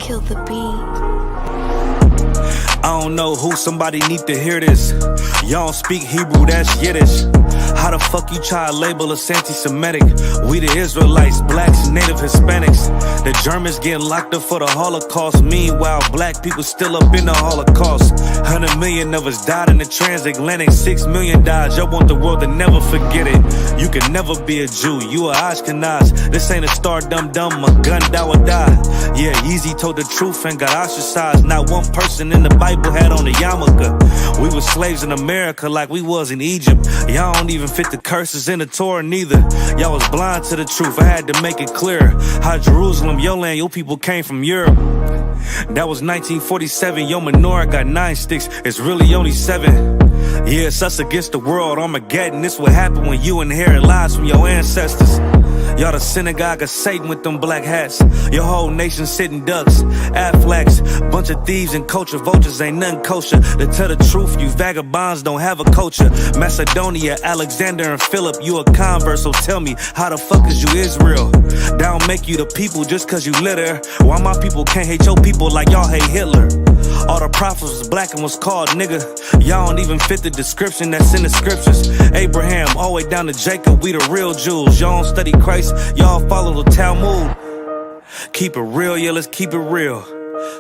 kill the beat. I don't know who, somebody need to hear this. Y'all don't speak Hebrew, that's Yiddish. How the fuck you try to label us anti-Semitic? We the Israelites, blacks, native Hispanics. The Germans getting locked up for the Holocaust. Meanwhile, black people still up in the Holocaust. 100 million of us died in the transatlantic. 6 million died, y'all want the world to never forget it. You can never be a Jew, you a Ashkenaz. This ain't a star dum-dum, a gun that would die. Yeah, Yeezy told the truth and got ostracized. Not one person in the Bible had on a yarmulke. We were slaves in America like we was in Egypt. Y'all don't even fit the curses in the Torah neither. Y'all was blind to the truth, I had to make it clear. How Jerusalem, your land, your people came from Europe. That was 1947, your menorah got 9 sticks, it's really only 7. Yeah, it's us against the world, Armageddon. This what happened when you inherit lies from your ancestors. Y'all the synagogue of Satan with them black hats. Your whole nation sitting ducks, Aflacs. Bunch of thieves and culture vultures, ain't nothing kosher. To tell the truth, you vagabonds don't have a culture. Macedonia, Alexander and Philip, you a convert, so tell me, how the fuck is you Israel? That don't make you the people just cause you live there. Why my people can't hate your people like y'all hate Hitler? All the prophets was black and was called nigga. Y'all don't even fit the description that's in the scriptures. Abraham, all the way down to Jacob, we the real Jews. Y'all don't study Christ, y'all follow the Talmud. Keep it real, yeah, let's keep it real.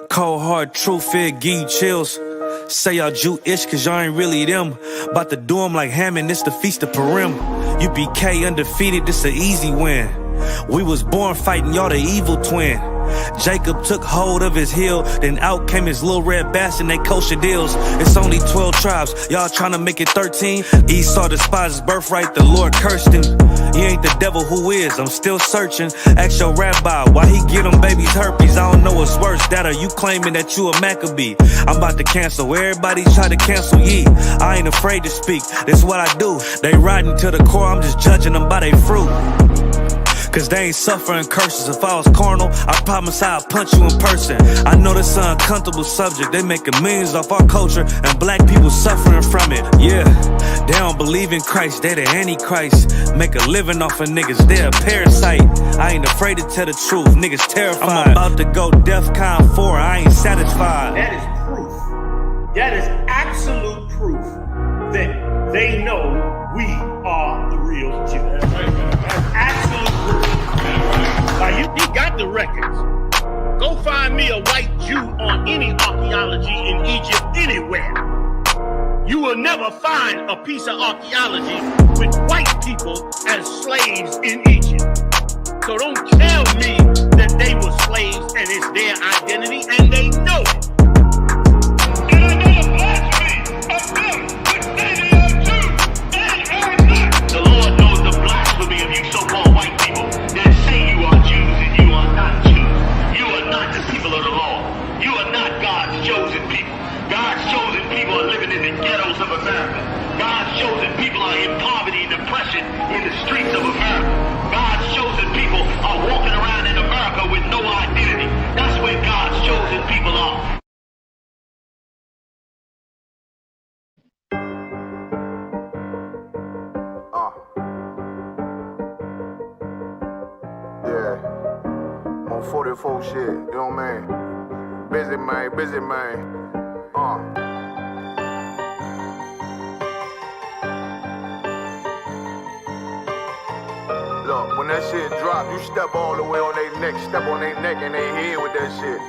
Cold hard truth, it give you chills. Say y'all Jewish cause y'all ain't really them. About to do them like Hammond, this the Feast of Purim. UPK undefeated, this an easy win. We was born fighting, y'all the evil twin. Jacob took hold of his heel, then out came his little red bastard, they kosher deals. It's only 12 tribes, y'all tryna make it 13. Esau despised his birthright, the Lord cursed him. He ain't the devil, who is? I'm still searching. Ask your rabbi, why he give them babies herpes? I don't know what's worse, that or you claiming that you a Maccabee. I'm about to cancel, everybody try to cancel ye. I ain't afraid to speak, this what I do. They riding to the core, I'm just judging them by their fruit. Cause they ain't suffering curses. If I was carnal, I promise I'd punch you in person. I know this an uncomfortable subject. They making millions off our culture and black people suffering from it. Yeah, they don't believe in Christ, they the Antichrist. Make a living off of niggas, they a parasite. I ain't afraid to tell the truth, niggas terrified. I'm about to go DEFCON 4, I ain't satisfied. That is proof. That is absolute proof that they know we are the real Jews. That's absolute proof. Now you got the records. Go find me a white Jew on any archaeology in Egypt anywhere. You will never find a piece of archaeology with white people as slaves in Egypt. So don't tell me that they were slaves and it's their identity, and they know it. And I know the blasphemy of them which say they are Jews. They are not. The Lord knows the blasphemy of you so-called white people that say you are Jews and you are not Jews. You are not the people of the law. You are not God's chosen people. God's chosen people are living in the ghettos of America. God's chosen people are in poverty and depression in the streets of America. God's chosen people are walking around in America with no identity. That's where God's chosen people are. Yeah, on 44 shit, you know what I mean? Busy man. Look, when that shit drop, you step all the way on their neck, step on their neck and their head with that shit.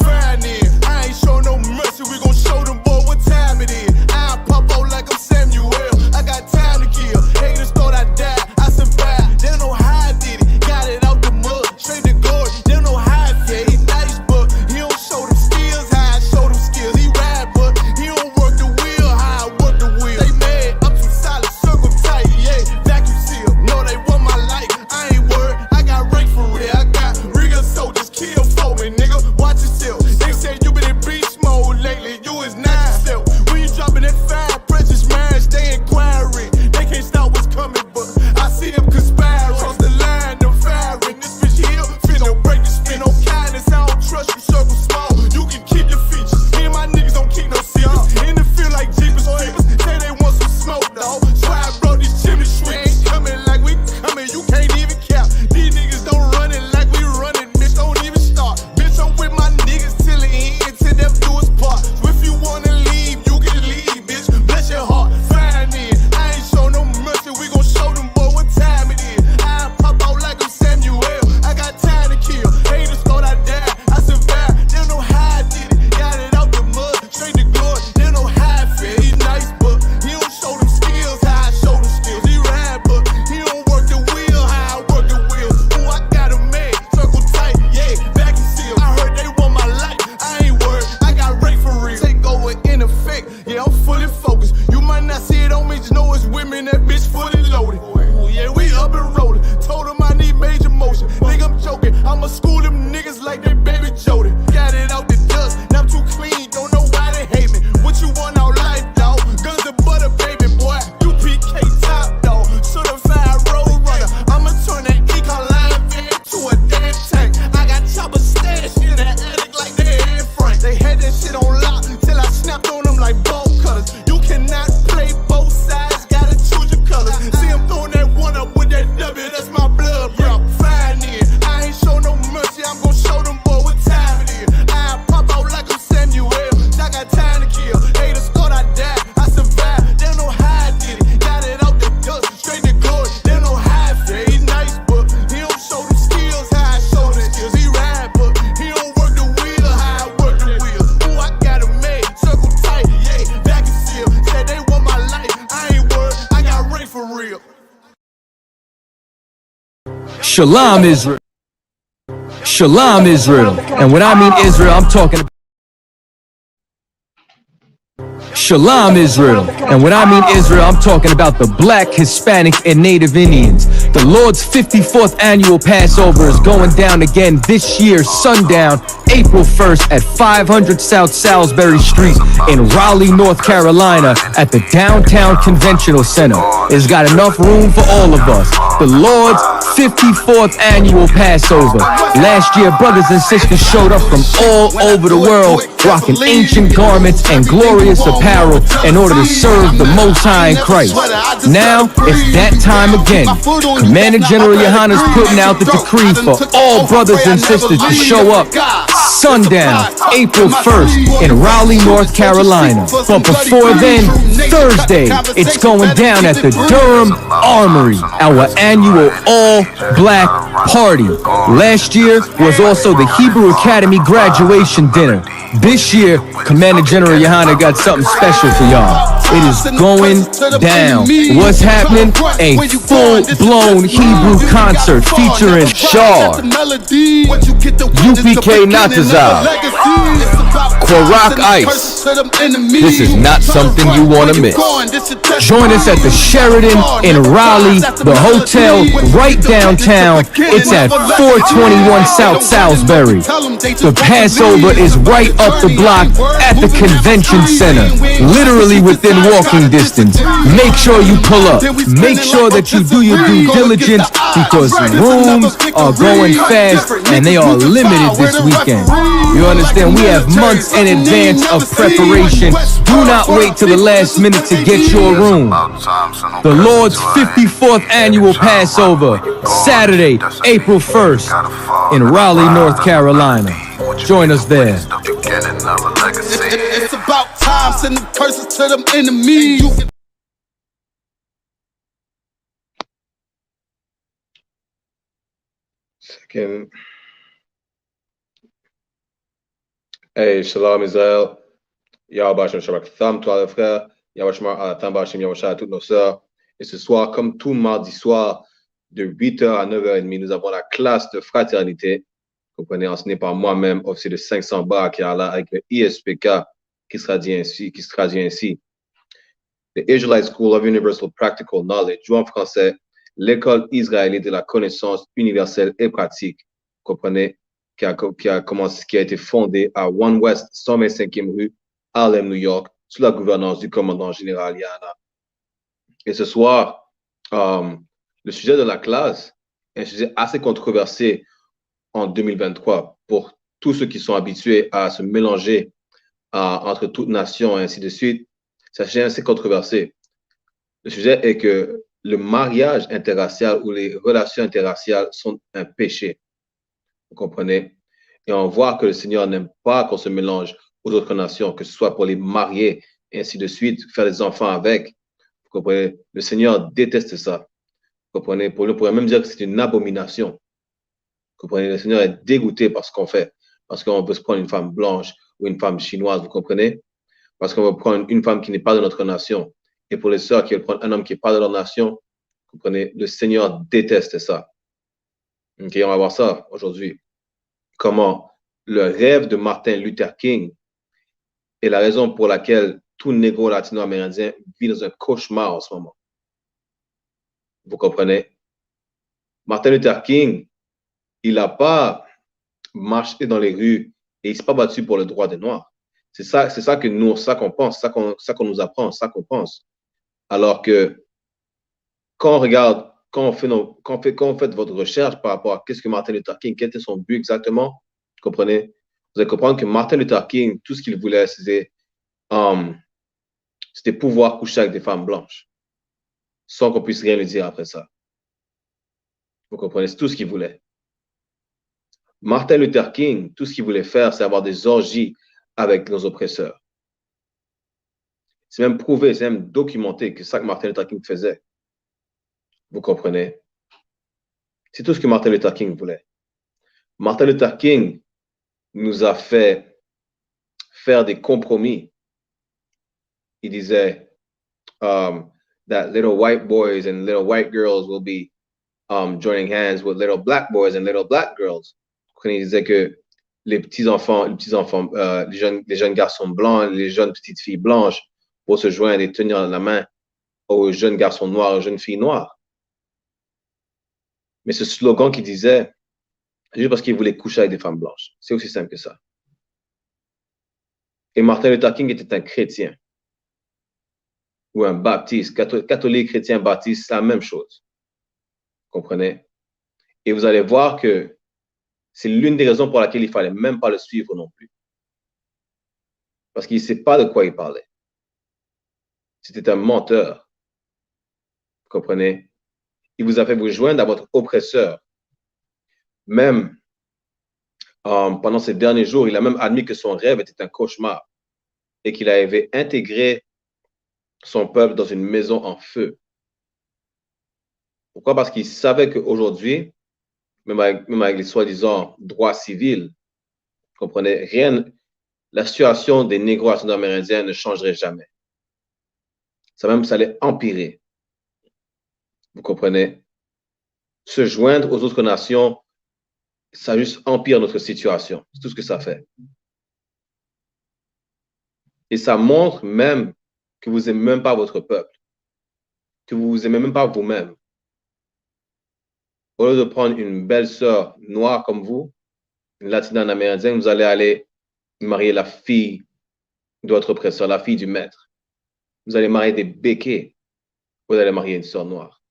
Fine then, I ain't show no mercy, we gon' show them boy what time it is. I pop out like I'm Samuel, I got time to kill. Haters thought I died, I survived. They don't know how I did it, got it out the mud, straight to glory. They don't know how I feel, he nice but he don't show them skills, how I show them skills. He ride but he don't work the wheel, how I work the wheel. They mad, I'm too solid, circle tight, yeah, vacuum seal. No, they want my life, I ain't worried, I got rank for real. I got real soldiers, kill for me, nigga, watch yourself. They say you been in beast mode lately, you is not yourself. When you dropping that fire, precious marriage, they inquiring. They can't stop what's coming, but I see them conspiring. Cross the line, I'ma school them niggas like they baby Jody. Got it out the dust, now I'm too clean, don't know why they hate me. What you want out life, dog? Guns and butter, baby boy. You PK top, dog. Certified road runner. I'ma turn that econ line van to a damn tank. I got choppers stashed in that attic like they Air Frank. They had that shit on lock till I snapped on them like bolt cutters. You cannot play both sides, gotta choose your colors. See him throwing that one up with that W, that's my blood, bro. Fine in. I ain't show no mercy, I'm gon' show them boy what time it is. I pop out like I'm Samuel. I got time to kill. Haters thought I died, I survived. They don't know how I did it. Got it out the dust, straight to glory. They don't know how I feel. He's nice, but he don't show the skills how I show the skills. He ride, but he don't work the wheel how I work the wheel. Ooh, I got it made, circle tight, yeah, back and seal. Said they want my life, I ain't worried, I got Ray for real. Shalom Israel. Shalom Israel. And when I mean Israel, I'm talking about Shalom Israel. And when I mean Israel, I'm talking about the Black, Hispanic, and Native Indians. The Lord's 54th annual Passover is going down again this year, sundown, April 1st at 500 South Salisbury Street in Raleigh, North Carolina at the Downtown Conventional Center. It's got enough room for all of us. The Lord's 54th annual Passover. Last year, brothers and sisters showed up from all over the world, rocking ancient garments and glorious apparel in order to serve the Most High in Christ. Now, it's that time again. Commander General Yohana's putting out the decree for all brothers and sisters to show up sundown, April 1st in Raleigh, North Carolina. But before then, Thursday, it's going down at the Durham Armory, our annual all-black party. Last year was also the Hebrew Academy graduation dinner. This year, Commander General Yohana got something special for y'all. It is going down. What's happening? A full-blown Hebrew concert featuring Shar, UPK Natazal, Kwarak Ice. This is not something you want to miss. Join us at the Sheridan in Raleigh, the hotel right downtown. It's at 421 South Salisbury. The Passover is right up the block at the convention center, literally within walking distance. Make sure you pull up. Make sure that you do your due diligence because rooms are going fast and they are limited this weekend. You understand? We have months in advance of preparation. Do not wait till the last minute to get your room. The Lord's 54th annual Passover, Saturday, April 1st in Raleigh, North Carolina. Join us there. It's about time, send the curses to them enemies. Second. Hey, Shalom Israël. Yahweh Bashim Shabbat Tham, toi les frères. Yahweh Shemar Alatam Bashim Yahweh à toutes nos sœurs. Et ce soir, comme tout mardi soir, de 8h à 9h30, nous avons la classe de fraternité. Vous comprenez, enseignée par moi-même, officier de 500 bars, qui est là avec le ISPK, qui se traduit ainsi. The Israelite School of Universal Practical Knowledge, ou en français, l'école israélite de la connaissance universelle et pratique. Vous comprenez, qui a été fondée à One West, 125e rue, Harlem, New York, sous la gouvernance du commandant général Yana. Et ce soir, le sujet de la classe est un sujet assez controversé en 2023 pour tous ceux qui sont habitués à se mélanger entre toutes nations et ainsi de suite. C'est un sujet assez controversé. Le sujet est que le mariage interracial ou les relations interraciales sont un péché. Vous comprenez? Et on voit que le Seigneur n'aime pas qu'on se mélange aux autres nations, que ce soit pour les marier et ainsi de suite, faire des enfants avec. Vous comprenez? Le Seigneur déteste ça. Vous comprenez? On pourrait même dire que c'est une abomination. Vous comprenez? Le Seigneur est dégoûté par ce qu'on fait. Parce qu'on veut se prendre une femme blanche ou une femme chinoise, vous comprenez? Parce qu'on veut prendre une femme qui n'est pas de notre nation. Et pour les sœurs qui veulent prendre un homme qui n'est pas de leur nation, vous comprenez? Le Seigneur déteste ça. Ok, on va voir ça aujourd'hui. Comment le rêve de Martin Luther King est la raison pour laquelle tout négro latino-amérindien vit dans un cauchemar en ce moment. Vous comprenez? Martin Luther King, il n'a pas marché dans les rues et il ne s'est pas battu pour le droit des Noirs. C'est ça que nous, ça qu'on pense, ça qu'on nous apprend, ça qu'on pense. Alors que quand on regarde, quand on fait votre recherche par rapport à qu'est-ce que Martin Luther King, quel était son but exactement, vous comprenez? Vous allez comprendre que Martin Luther King, tout ce qu'il voulait, c'était pouvoir coucher avec des femmes blanches, sans qu'on puisse rien lui dire après ça. Vous comprenez? C'est tout ce qu'il voulait. Martin Luther King, tout ce qu'il voulait faire, c'est avoir des orgies avec nos oppresseurs. C'est même prouvé, c'est même documenté que c'est ça que Martin Luther King faisait. Vous comprenez? C'est tout ce que Martin Luther King voulait. Martin Luther King nous a fait faire des compromis. Il disait that little white boys and little white girls will be joining hands with little black boys and little black girls. Il disait que les petits-enfants, les jeunes garçons blancs, les jeunes petites filles blanches vont se joindre et tenir la main aux jeunes garçons noirs, aux jeunes filles noires. Mais ce slogan qu'il disait, juste parce qu'il voulait coucher avec des femmes blanches. C'est aussi simple que ça. Et Martin Luther King était un chrétien ou un baptiste, catholique, chrétien, baptiste, c'est la même chose. Vous comprenez? Et vous allez voir que c'est l'une des raisons pour laquelle il ne fallait même pas le suivre non plus. Parce qu'il ne sait pas de quoi il parlait. C'était un menteur. Vous comprenez? Il vous a fait vous joindre à votre oppresseur. Même pendant ces derniers jours, il a même admis que son rêve était un cauchemar et qu'il avait intégré son peuple dans une maison en feu. Pourquoi? Parce qu'il savait qu'aujourd'hui, même avec les soi-disant droits civils, vous comprenez, la situation des négros amérindiens ne changerait jamais. Ça allait empirer. Vous comprenez? Se joindre aux autres nations, ça juste empire notre situation. C'est tout ce que ça fait. Et ça montre même que vous n'aimez même pas votre peuple, que vous n'aimez même pas vous-même. Au lieu de prendre une belle sœur noire comme vous, une latino-amérindienne, vous allez aller marier la fille de votre oppresseur, la fille du maître. Vous allez marier des béquets. Vous allez marier une sœur noire.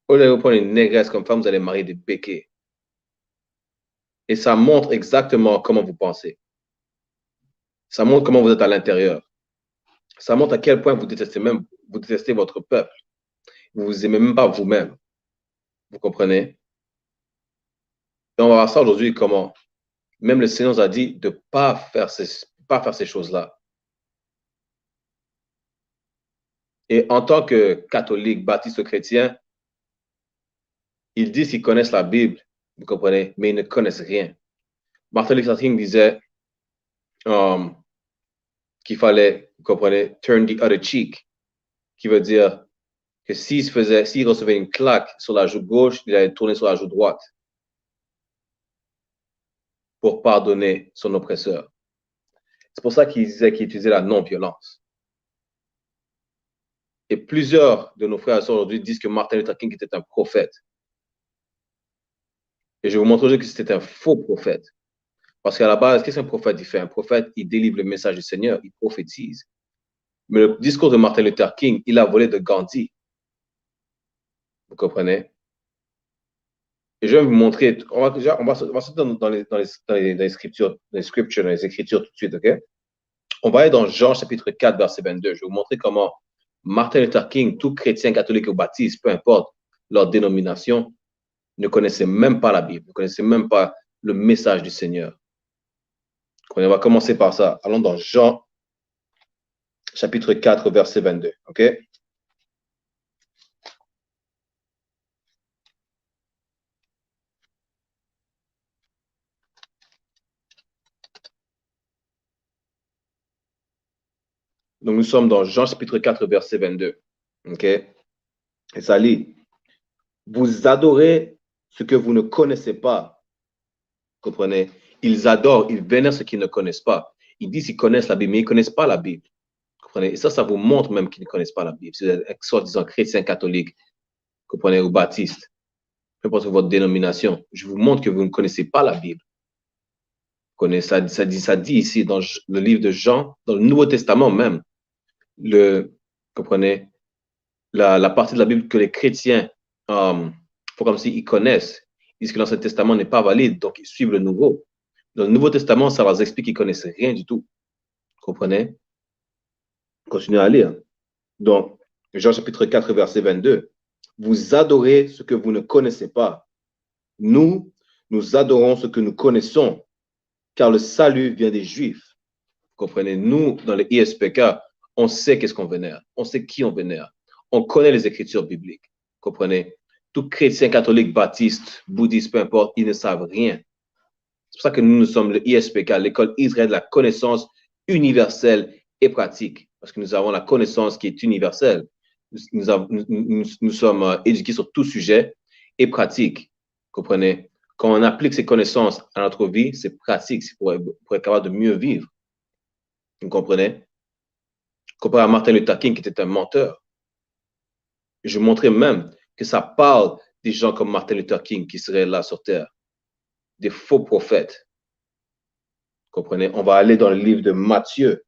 Au lieu de prendre une négresse comme femme, vous allez marier des béquets. Et ça montre exactement comment vous pensez. Ça montre comment vous êtes à l'intérieur. Ça montre à quel point vous détestez votre peuple. Vous vous aimez même pas vous-même. Vous comprenez? Et on va voir ça aujourd'hui comment même le Seigneur nous a dit de ne pas faire ces choses-là. Et en tant que catholique, baptiste ou chrétien, ils disent qu'ils connaissent la Bible, vous comprenez, mais ils ne connaissent rien. Martin Luther King disait qu'il fallait, vous comprenez, turn the other cheek, qui veut dire que s'il recevait une claque sur la joue gauche, il allait tourner sur la joue droite pour pardonner son oppresseur. C'est pour ça qu'il disait qu'il utilisait la non-violence. Et plusieurs de nos frères et sœurs aujourd'hui disent que Martin Luther King était un prophète. Et je vais vous montrer aujourd'hui que c'était un faux prophète. Parce qu'à la base, qu'est-ce qu'un prophète fait? Un prophète, il délivre le message du Seigneur, il prophétise. Mais le discours de Martin Luther King, il a volé de Gandhi. Vous comprenez? Et je vais vous montrer, on va sortir dans les scriptures, dans les écritures tout de suite, ok? On va aller dans Jean chapitre 4, verset 22. Je vais vous montrer comment Martin Luther King, tout chrétien, catholique ou baptiste, peu importe leur dénomination, ne connaissait même pas la Bible, ne connaissait même pas le message du Seigneur. On va commencer par ça. Allons dans Jean chapitre 4, verset 22, ok? Donc, nous sommes dans Jean chapitre 4, verset 22. OK? Et ça lit. Vous adorez ce que vous ne connaissez pas. Vous comprenez? Ils adorent, ils vénèrent ce qu'ils ne connaissent pas. Ils disent qu'ils connaissent la Bible, mais ils ne connaissent pas la Bible. Vous comprenez? Et ça vous montre même qu'ils ne connaissent pas la Bible. C'est soi-disant chrétien, catholique, vous comprenez, ou baptiste. peu importe votre dénomination. Je vous montre que vous ne connaissez pas la Bible. Ça dit ici dans le livre de Jean, dans le Nouveau Testament même, comprenez, la partie de la Bible que les chrétiens faut comme s'ils connaissent. Ils disent que l'Ancien Testament n'est pas valide, donc ils suivent le Nouveau. Dans le Nouveau Testament, ça leur explique qu'ils ne connaissent rien du tout. Comprenez? Continuez à lire. Donc, Jean chapitre 4, verset 22. Vous adorez ce que vous ne connaissez pas. Nous adorons ce que nous connaissons, car le salut vient des Juifs. Comprenez? Nous, dans le ISPK, on sait qu'est-ce qu'on vénère. On sait qui on vénère. On connaît les Écritures bibliques. Comprenez? Tout chrétien, catholique, baptiste, bouddhiste, peu importe, ils ne savent rien. C'est pour ça que nous sommes le ISPK, l'école Israël de la connaissance universelle et pratique. Parce que nous avons la connaissance qui est universelle. Nous sommes éduqués sur tout sujet et pratique. Comprenez? Quand on applique ces connaissances à notre vie, c'est pratique, c'est pour être capable de mieux vivre. Vous comprenez? Comparé à Martin Luther King, qui était un menteur. Je montrais même que ça parle des gens comme Martin Luther King qui seraient là sur terre. Des faux prophètes. Comprenez? On va aller dans le livre de Matthieu.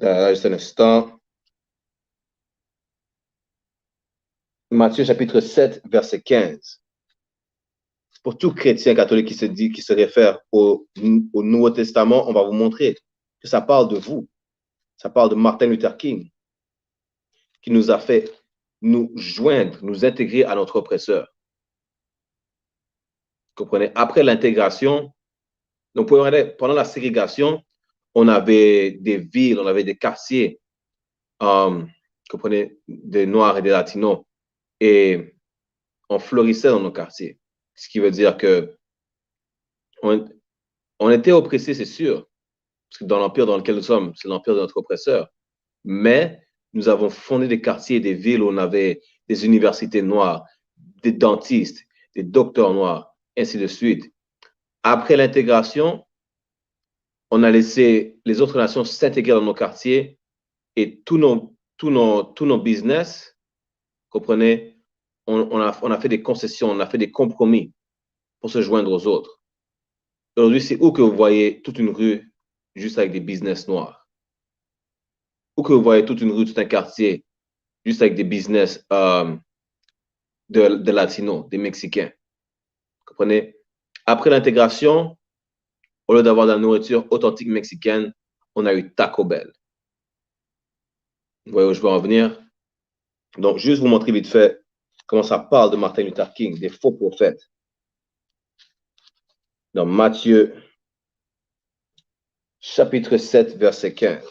Juste un instant. Matthieu chapitre 7, verset 15. Pour tout chrétien catholique qui se réfère au Nouveau Testament, on va vous montrer que ça parle de vous. Ça parle de Martin Luther King, qui nous a fait nous joindre, nous intégrer à notre oppresseur. Vous comprenez? Après l'intégration, donc pendant la ségrégation, on avait des villes, on avait des quartiers, vous comprenez, des Noirs et des Latinos, et on florissait dans nos quartiers. Ce qui veut dire que on était oppressés, c'est sûr, parce que dans l'empire dans lequel nous sommes, c'est l'empire de notre oppresseur. Mais nous avons fondé des quartiers, des villes où on avait des universités noires, des dentistes, des docteurs noirs, ainsi de suite. Après l'intégration, on a laissé les autres nations s'intégrer dans nos quartiers et tous nos business, comprenez, on a fait des concessions, on a fait des compromis pour se joindre aux autres. Aujourd'hui, c'est où que vous voyez toute une rue juste avec des business noirs? Où que vous voyez toute une rue, tout un quartier juste avec des business de latinos, des Mexicains? Comprenez? Après l'intégration, au lieu d'avoir de la nourriture authentique mexicaine, on a eu Taco Bell. Vous voyez où je veux en venir? Donc, juste vous montrer vite fait comment ça parle de Martin Luther King, des faux prophètes. Dans Matthieu, chapitre 7, verset 15.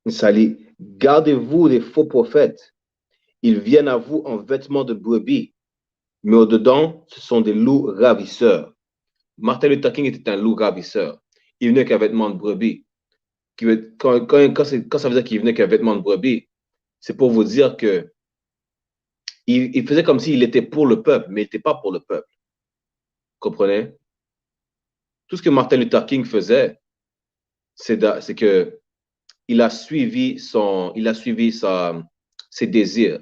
Ça lit, gardez-vous des faux prophètes. Ils viennent à vous en vêtements de brebis, mais au-dedans, ce sont des loups ravisseurs. Martin Luther King était un loup ravisseur. Il venait qu'un vêtement de brebis. Quand ça veut dire qu'il venait qu'un vêtement de brebis, c'est pour vous dire que il faisait comme s'il était pour le peuple, mais il n'était pas pour le peuple. Comprenez? Tout ce que Martin Luther King faisait, c'est que il a suivi ses désirs.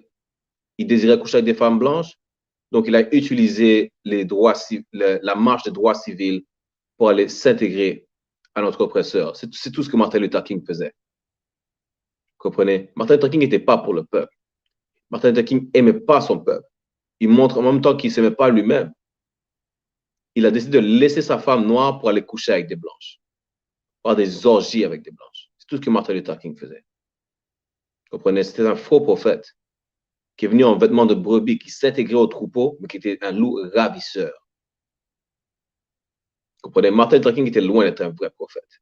Il désirait coucher avec des femmes blanches, donc il a utilisé la marche des droits civils pour aller s'intégrer à notre oppresseur. C'est tout ce que Martin Luther King faisait. Comprenez? Martin Luther King n'était pas pour le peuple. Martin Luther King n'aimait pas son peuple. Il montre en même temps qu'il ne s'aimait pas lui-même. Il a décidé de laisser sa femme noire pour aller coucher avec des blanches, avoir des orgies avec des blanches. C'est tout ce que Martin Luther King faisait. Comprenez? C'était un faux prophète qui est venu en vêtements de brebis, qui s'intégrait au troupeau, mais qui était un loup ravisseur. Comprenez? Martin Luther King était loin d'être un vrai prophète.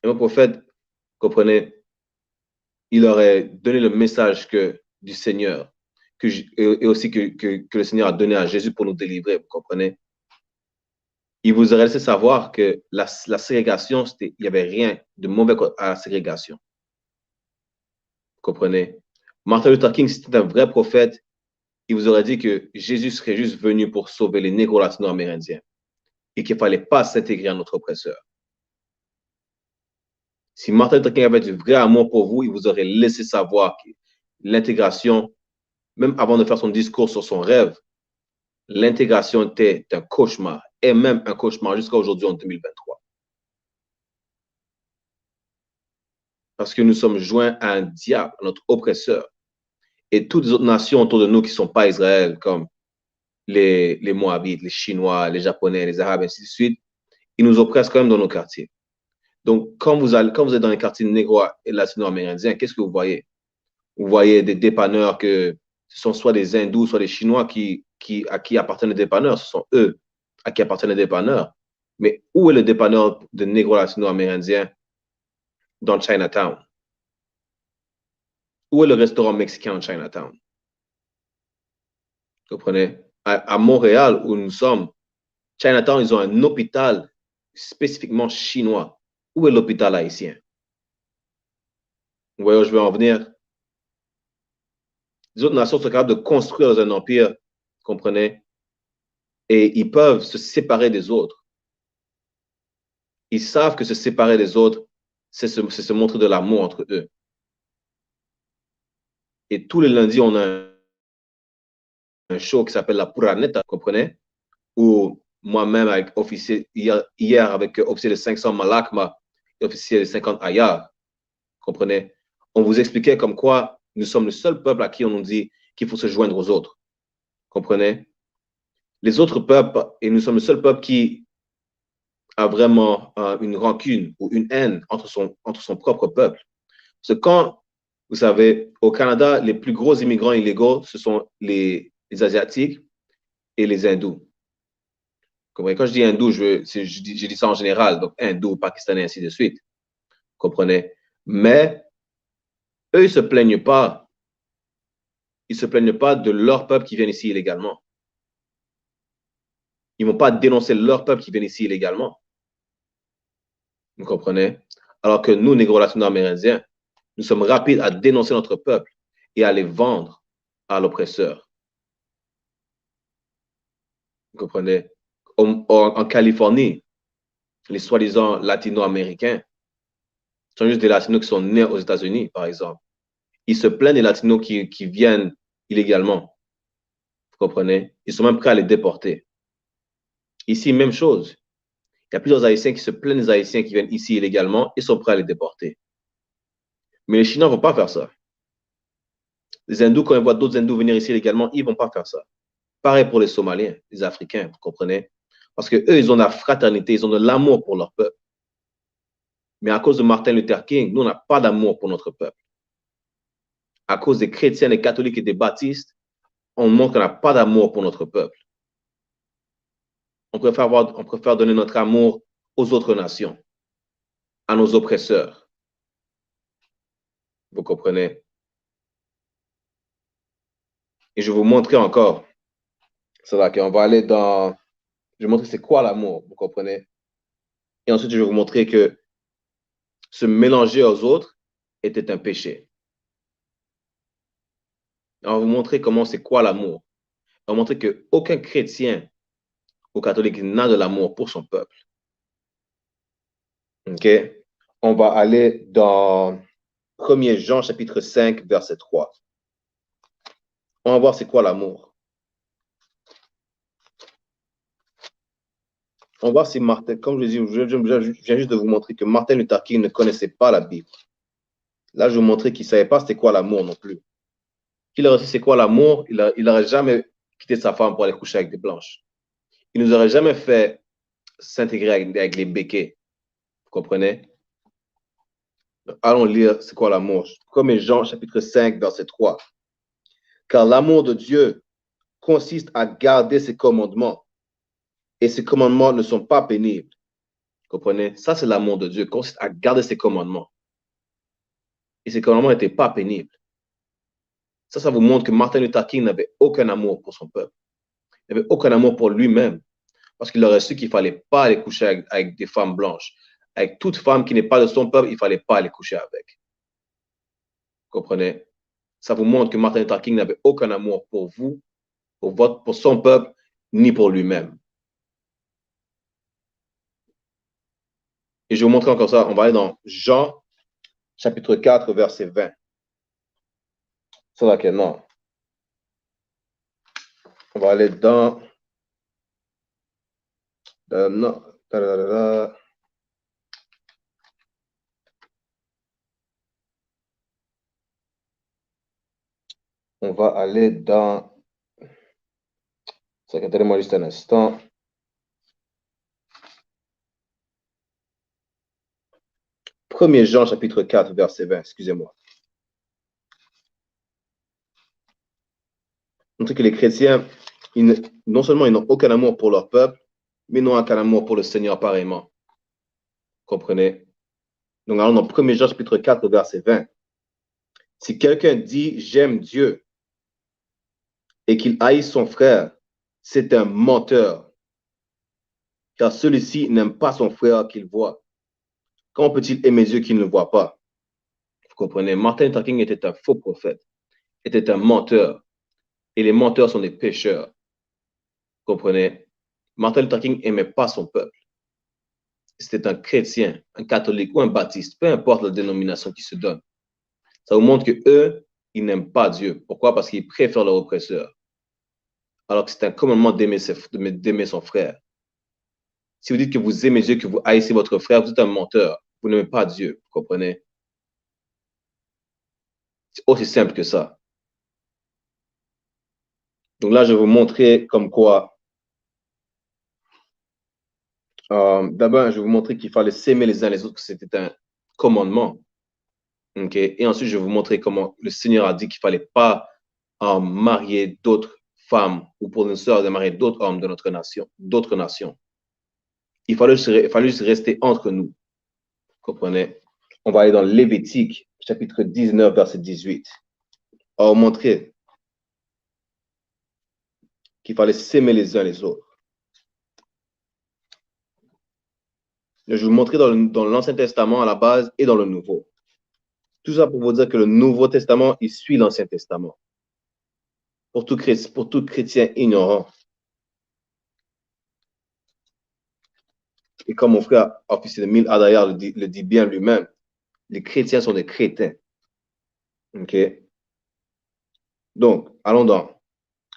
Et un prophète, comprenez, il aurait donné le message du Seigneur, et aussi que le Seigneur a donné à Jésus pour nous délivrer, vous comprenez? Il vous aurait laissé savoir que la ségrégation, il n'y avait rien de mauvais à la ségrégation. Vous comprenez? Martin Luther King, si c'était un vrai prophète, il vous aurait dit que Jésus serait juste venu pour sauver les négro latino-amérindiens et qu'il ne fallait pas s'intégrer à notre oppresseur. Si Martin Luther King avait du vrai amour pour vous, il vous aurait laissé savoir que l'intégration, même avant de faire son discours sur son rêve, l'intégration était un cauchemar, et même un cauchemar jusqu'à aujourd'hui en 2023. Parce que nous sommes joints à un diable, à notre oppresseur. Et toutes les autres nations autour de nous qui ne sont pas Israël, comme les Moabites, les Chinois, les Japonais, les Arabes, ainsi de suite, ils nous oppressent quand même dans nos quartiers. Donc, quand vous êtes dans les quartiers négro et latino-amérindiens, qu'est-ce que vous voyez? Vous voyez des dépanneurs que ce sont soit des hindous, soit des chinois à qui appartiennent les dépanneurs. Ce sont eux à qui appartiennent les dépanneurs. Mais où est le dépanneur de négro latino-amérindien dans Chinatown? Où est le restaurant mexicain en Chinatown? Vous comprenez? À Montréal, où nous sommes, Chinatown, ils ont un hôpital spécifiquement chinois. Où est l'hôpital haïtien? Vous voyez où je veux en venir? Les autres nations sont capables de construire un empire, vous comprenez? Et ils peuvent se séparer des autres. Ils savent que se séparer des autres, c'est se montrer de l'amour entre eux. Et tous les lundis, on a un show qui s'appelle La Pura Neta, vous comprenez? Où moi-même, avec hier avec officier de 500 Malakma et officier de 50 Ayar, vous comprenez? On vous expliquait comme quoi nous sommes le seul peuple à qui on nous dit qu'il faut se joindre aux autres. Vous comprenez? Les autres peuples, et nous sommes le seul peuple qui a vraiment une rancune ou une haine entre son propre peuple. Parce que quand, vous savez, au Canada, les plus gros immigrants illégaux, ce sont les Asiatiques et les Hindous. Quand je dis hindou, je dis ça en général, donc hindou, pakistanais, ainsi de suite. Vous comprenez? Mais eux, ils ne se plaignent pas. Ils ne se plaignent pas de leur peuple qui vient ici illégalement. Ils ne vont pas dénoncer leur peuple qui vient ici illégalement. Vous comprenez? Alors que nous, négro latino-amérindiens, nous sommes rapides à dénoncer notre peuple et à les vendre à l'oppresseur. Vous comprenez? En Californie, les soi-disant latino-américains sont juste des latinos qui sont nés aux États-Unis, par exemple. Ils se plaignent des latinos qui viennent illégalement. Vous comprenez? Ils sont même prêts à les déporter. Ici, même chose. Il y a plusieurs Haïtiens qui se plaignent des Haïtiens qui viennent ici illégalement et sont prêts à les déporter. Mais les Chinois ne vont pas faire ça. Les hindous, quand ils voient d'autres hindous venir ici illégalement, ils ne vont pas faire ça. Pareil pour les Somaliens, les Africains, vous comprenez? Parce qu'eux, ils ont de la fraternité, ils ont de l'amour pour leur peuple. Mais à cause de Martin Luther King, nous, on n'a pas d'amour pour notre peuple. À cause des chrétiens, des catholiques et des baptistes, on montre qu'on n'a pas d'amour pour notre peuple. On préfère donner notre amour aux autres nations, à nos oppresseurs. Vous comprenez? Et je vais vous montrer encore. C'est là qu'on va aller dans... Je vais vous montrer c'est quoi l'amour, vous comprenez? Et ensuite, je vais vous montrer que se mélanger aux autres était un péché. On va vous montrer comment c'est quoi l'amour. On va vous montrer qu'aucun chrétien ou catholique n'a de l'amour pour son peuple. OK? On va aller dans 1er Jean, chapitre 5, verset 3. On va voir c'est quoi l'amour. On va voir si Martin, comme je dis, je viens juste de vous montrer que Martin Luther King ne connaissait pas la Bible. Là, je vais vous montrer qu'il ne savait pas c'était quoi l'amour non plus. S'il aurait su c'est quoi l'amour, il n'aurait jamais quitté sa femme pour aller coucher avec des blanches. Il ne nous aurait jamais fait s'intégrer avec les béquets. Vous comprenez? Donc, allons lire c'est quoi l'amour. 1er Jean, chapitre 5, verset 3. Car l'amour de Dieu consiste à garder ses commandements. Et ces commandements ne sont pas pénibles. Vous comprenez? Ça, c'est l'amour de Dieu, consiste à garder ses commandements. Et ces commandements n'étaient pas pénibles. Ça vous montre que Martin Luther King n'avait aucun amour pour son peuple. Il n'avait aucun amour pour lui-même. Parce qu'il aurait su qu'il ne fallait pas aller coucher avec des femmes blanches. Avec toute femme qui n'est pas de son peuple, il ne fallait pas aller coucher avec. Vous comprenez? Ça vous montre que Martin Luther King n'avait aucun amour pour vous, pour son peuple, ni pour lui-même. Et je vais vous montrer encore ça. On va aller dans Jean, chapitre 4, verset 20. C'est là que non. On va aller dans... non. On va aller dans... Attendez-moi juste un instant. Premier Jean, chapitre 4, verset 20. Excusez-moi. Montre que les chrétiens, non seulement ils n'ont aucun amour pour leur peuple, mais ils n'ont aucun amour pour le Seigneur pareillement. Comprenez? Donc, allons dans 1 Jean, chapitre 4, verset 20. Si quelqu'un dit « j'aime Dieu » et qu'il haït son frère, c'est un menteur, car celui-ci n'aime pas son frère qu'il voit. Comment peut-il aimer Dieu qu'il ne voit pas? Vous comprenez? Martin Luther King était un faux prophète, était un menteur, et les menteurs sont des pécheurs. Vous comprenez? Martin Luther King n'aimait pas son peuple. C'était un chrétien, un catholique ou un baptiste, peu importe la dénomination qui se donne. Ça vous montre que eux, ils n'aiment pas Dieu. Pourquoi? Parce qu'ils préfèrent leur oppresseur. Alors que c'est un commandement d'aimer son frère. Si vous dites que vous aimez Dieu, que vous haïssez votre frère, vous êtes un menteur. Vous n'aimez pas Dieu. Vous comprenez? C'est aussi simple que ça. Donc là, je vais vous montrer comme quoi. D'abord, je vais vous montrer qu'il fallait s'aimer les uns les autres, que c'était un commandement. Okay? Et ensuite, je vais vous montrer comment le Seigneur a dit qu'il ne fallait pas marier d'autres femmes ou pour une sœur de marier d'autres hommes de notre nation, d'autres nations. Il fallait juste rester entre nous. Vous comprenez? On va aller dans Lévitique, chapitre 19, verset 18. On va vous montrer qu'il fallait s'aimer les uns les autres. Je vais vous montrer dans l'Ancien Testament à la base et dans le Nouveau. Tout ça pour vous dire que le Nouveau Testament, il suit l'Ancien Testament. Pour tout chrétien ignorant. Et comme mon frère officier de Mille Adayar le dit bien lui-même, les chrétiens sont des crétins. OK? Donc, allons dans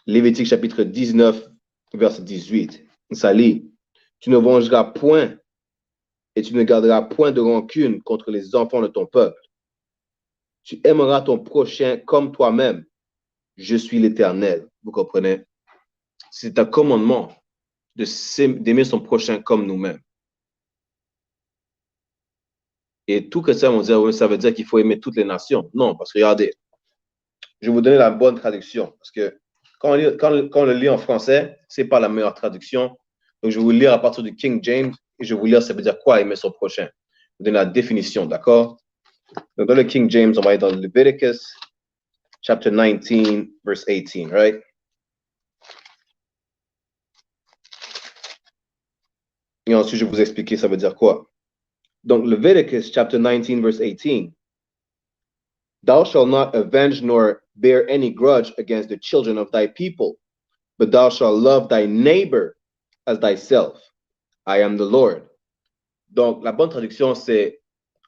Lévitique chapitre 19, verset 18. Ça lit, « Tu ne vengeras point et tu ne garderas point de rancune contre les enfants de ton peuple. Tu aimeras ton prochain comme toi-même. Je suis l'Éternel. » Vous comprenez? C'est un commandement d'aimer son prochain comme nous-mêmes. Et tout chrétien vont dire, oui, ça veut dire qu'il faut aimer toutes les nations. Non, parce que regardez, je vais vous donner la bonne traduction. Parce que quand on le lit en français, ce n'est pas la meilleure traduction. Donc, je vais vous lire à partir du King James et je vais vous lire ça veut dire quoi aimer son prochain. Je vais vous donner la définition, d'accord? Donc, dans le King James, on va aller dans Leviticus, chapter 19, verse 18, right? Et ensuite, je vais vous expliquer ça veut dire quoi. Donc, Leviticus, chapter 19, verse 18. Thou shalt not avenge nor bear any grudge against the children of thy people, but thou shalt love thy neighbor as thyself. I am the Lord. Donc, la bonne traduction, c'est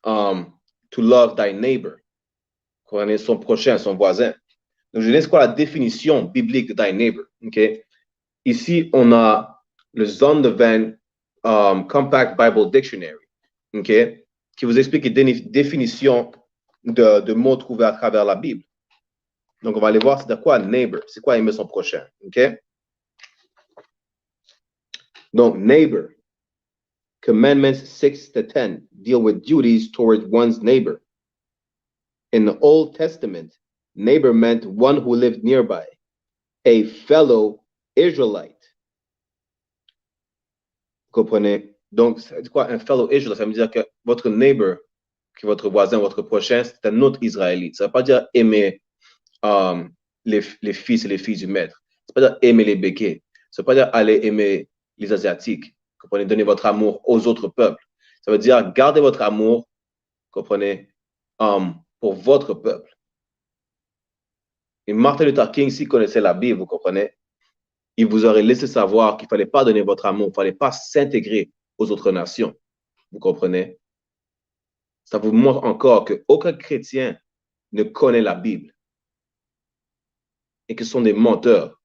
to love thy neighbor. Connaître son prochain, son voisin. Donc, je laisse quoi la définition biblique de thy neighbor. Okay? Ici, on a le Zondervan Compact Bible Dictionary. Okay? Qui vous explique les définitions de mots trouvés à travers la Bible. Donc, on va aller voir c'est de quoi neighbor. C'est quoi aimer son prochain. Okay? Donc, neighbor. Commandments 6 to 10 deal with duties towards one's neighbor. In the Old Testament, neighbor meant one who lived nearby, a fellow Israelite. Vous comprenez? Donc, c'est quoi un fellow Israelite? Ça veut dire que votre neighbor, que votre voisin, votre prochain, c'est un autre Israélite. Ça ne veut pas dire aimer les fils et les filles du maître. Ça ne veut pas dire aimer les béquets. Ça ne veut pas dire aller aimer les Asiatiques. Comprenez, donner votre amour aux autres peuples. Ça veut dire garder votre amour, comprenez, pour votre peuple. Et Martin Luther King, s'il connaissait la Bible, vous comprenez, il vous aurait laissé savoir qu'il ne fallait pas donner votre amour, il ne fallait pas s'intégrer aux autres nations. Vous comprenez? Ça vous montre encore qu'aucun chrétien ne connaît la Bible et que ce sont des menteurs.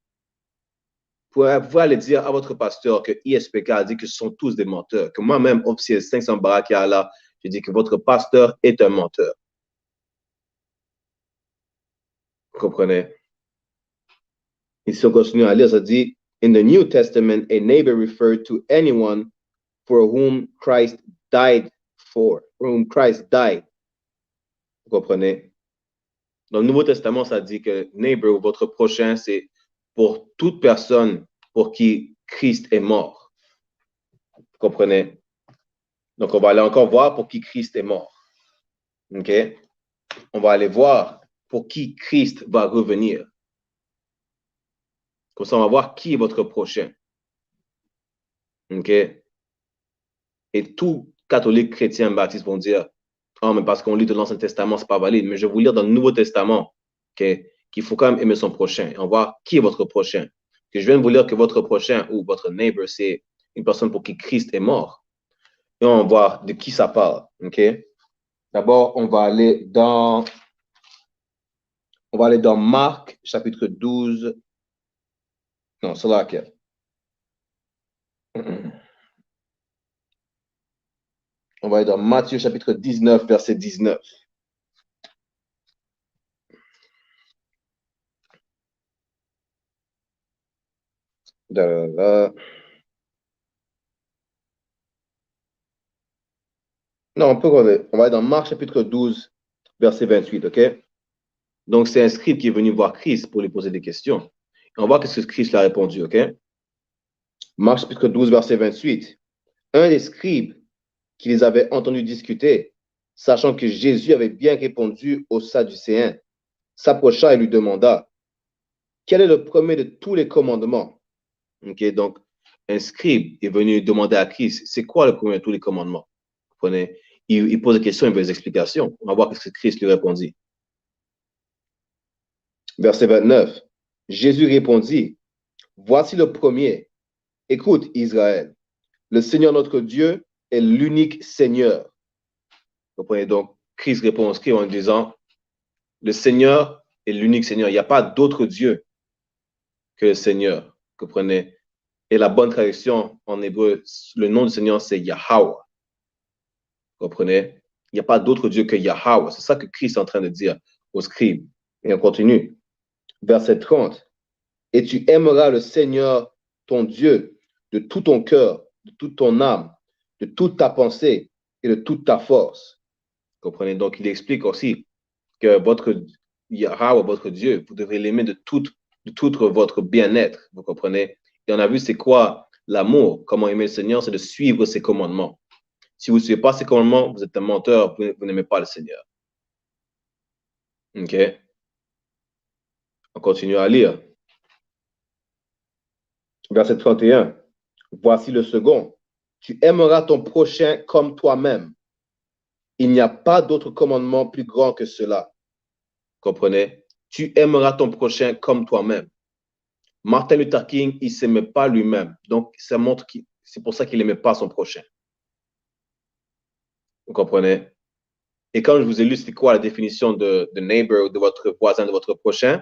Vous pouvez aller dire à votre pasteur que ISPK a dit que ce sont tous des menteurs, que moi-même, officier 500 Barakia là, je dis que votre pasteur est un menteur. Vous comprenez? Ici, on continue à lire, ça dit, in the New Testament, a neighbor referred to anyone for whom Christ died for whom Christ died. Vous comprenez? Dans le Nouveau Testament, ça dit que neighbor, votre prochain, c'est pour toute personne pour qui Christ est mort. Vous comprenez? Donc, on va aller encore voir pour qui Christ est mort. OK? On va aller voir pour qui Christ va revenir. Comme ça, on va voir qui est votre prochain. OK? Et tout catholique, chrétien, baptiste vont dire, oh, mais parce qu'on lit de l'Ancien Testament, c'est pas valide. Mais je vais vous lire dans le Nouveau Testament, okay, qu'il faut quand même aimer son prochain. Et on va voir qui est votre prochain. Que je viens de vous lire que votre prochain ou votre neighbor, c'est une personne pour qui Christ est mort. Et on va voir de qui ça parle. OK? D'abord, on va aller dans Marc, chapitre 12. Non, c'est là. On va aller dans Matthieu, chapitre 19, verset 19. Non, on peut regarder. On va aller dans Marc, chapitre 12, verset 28, OK? Donc, c'est un scribe qui est venu voir Christ pour lui poser des questions. Et on voit ce que Christ lui a répondu, OK? Marc, chapitre 12, verset 28. Un des scribes qui les avait entendus discuter, sachant que Jésus avait bien répondu aux Sadducéens, s'approcha et lui demanda, quel est le premier de tous les commandements? OK? Donc, un scribe est venu demander à Christ, c'est quoi le premier de tous les commandements? Vous comprenez? Il pose des questions, il veut des explications. On va voir ce que Christ lui répondit. Verset 29. Jésus répondit, voici le premier. Écoute, Israël, le Seigneur notre Dieu est l'unique Seigneur. Vous comprenez? Donc, Christ répond au scribe en disant, le Seigneur est l'unique Seigneur. Il n'y a pas d'autre Dieu que le Seigneur. Vous comprenez? Et la bonne traduction en hébreu, le nom du Seigneur, c'est Yahweh. Vous comprenez? Il n'y a pas d'autre Dieu que Yahweh. C'est ça que Christ est en train de dire au scribe. Et on continue. Verset 30. Et tu aimeras le Seigneur, ton Dieu, de tout ton cœur, de toute ton âme, de toute ta pensée et de toute ta force. Vous comprenez? Donc, il explique aussi que votre Yahweh, votre Dieu, vous devrez l'aimer de tout votre bien-être. Vous comprenez? Et on a vu c'est quoi l'amour. Comment aimer le Seigneur, c'est de suivre ses commandements. Si vous ne suivez pas ses commandements, vous êtes un menteur, vous n'aimez pas le Seigneur. OK? On continue à lire. Verset 31. Voici le second. Tu aimeras ton prochain comme toi-même. Il n'y a pas d'autre commandement plus grand que cela. Comprenez? Tu aimeras ton prochain comme toi-même. Martin Luther King, il ne s'aimait pas lui-même. Donc, ça montre que c'est pour ça qu'il n'aimait pas son prochain. Vous comprenez? Et quand je vous ai lu, c'était quoi la définition de neighbor, de votre voisin, de votre prochain?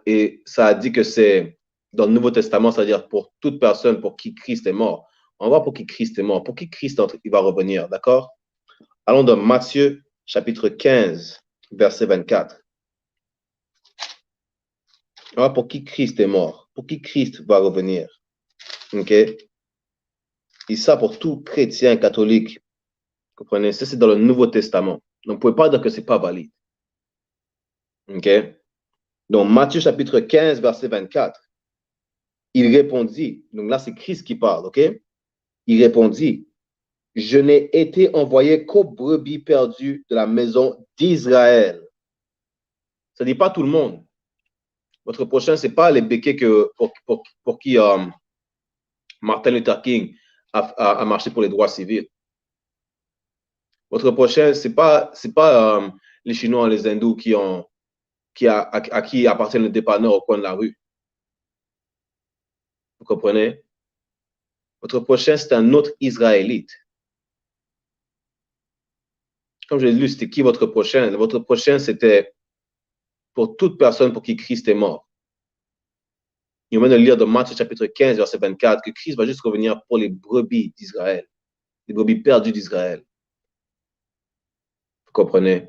Et ça a dit que c'est dans le Nouveau Testament, c'est-à-dire pour toute personne pour qui Christ est mort. On va voir pour qui Christ est mort, pour qui Christ il va revenir, d'accord? Allons dans Matthieu, chapitre 15, verset 24. On va voir pour qui Christ est mort, pour qui Christ va revenir. OK? Et ça, pour tout chrétien catholique, vous comprenez? Ça, c'est dans le Nouveau Testament. Donc, vous ne pouvez pas dire que ce n'est pas valide. OK? Donc, Matthieu chapitre 15, verset 24. Il répondit, donc là, c'est Christ qui parle, OK? Il répondit, je n'ai été envoyé qu'aux brebis perdues de la maison d'Israël. Ça ne dit pas tout le monde. Votre prochain, ce n'est pas les béquets pour qui Martin Luther King a marché pour les droits civils. Votre prochain, ce n'est pas les Chinois, les Hindous à qui appartient le dépanneur au coin de la rue. Vous comprenez? Votre prochain, c'est un autre Israélite. Comme je l'ai lu, c'était qui votre prochain? Votre prochain, c'était pour toute personne pour qui Christ est mort. Il vient de lire dans Matthieu chapitre 15, verset 24, que Christ va juste revenir pour les brebis d'Israël, les brebis perdues d'Israël. Vous comprenez?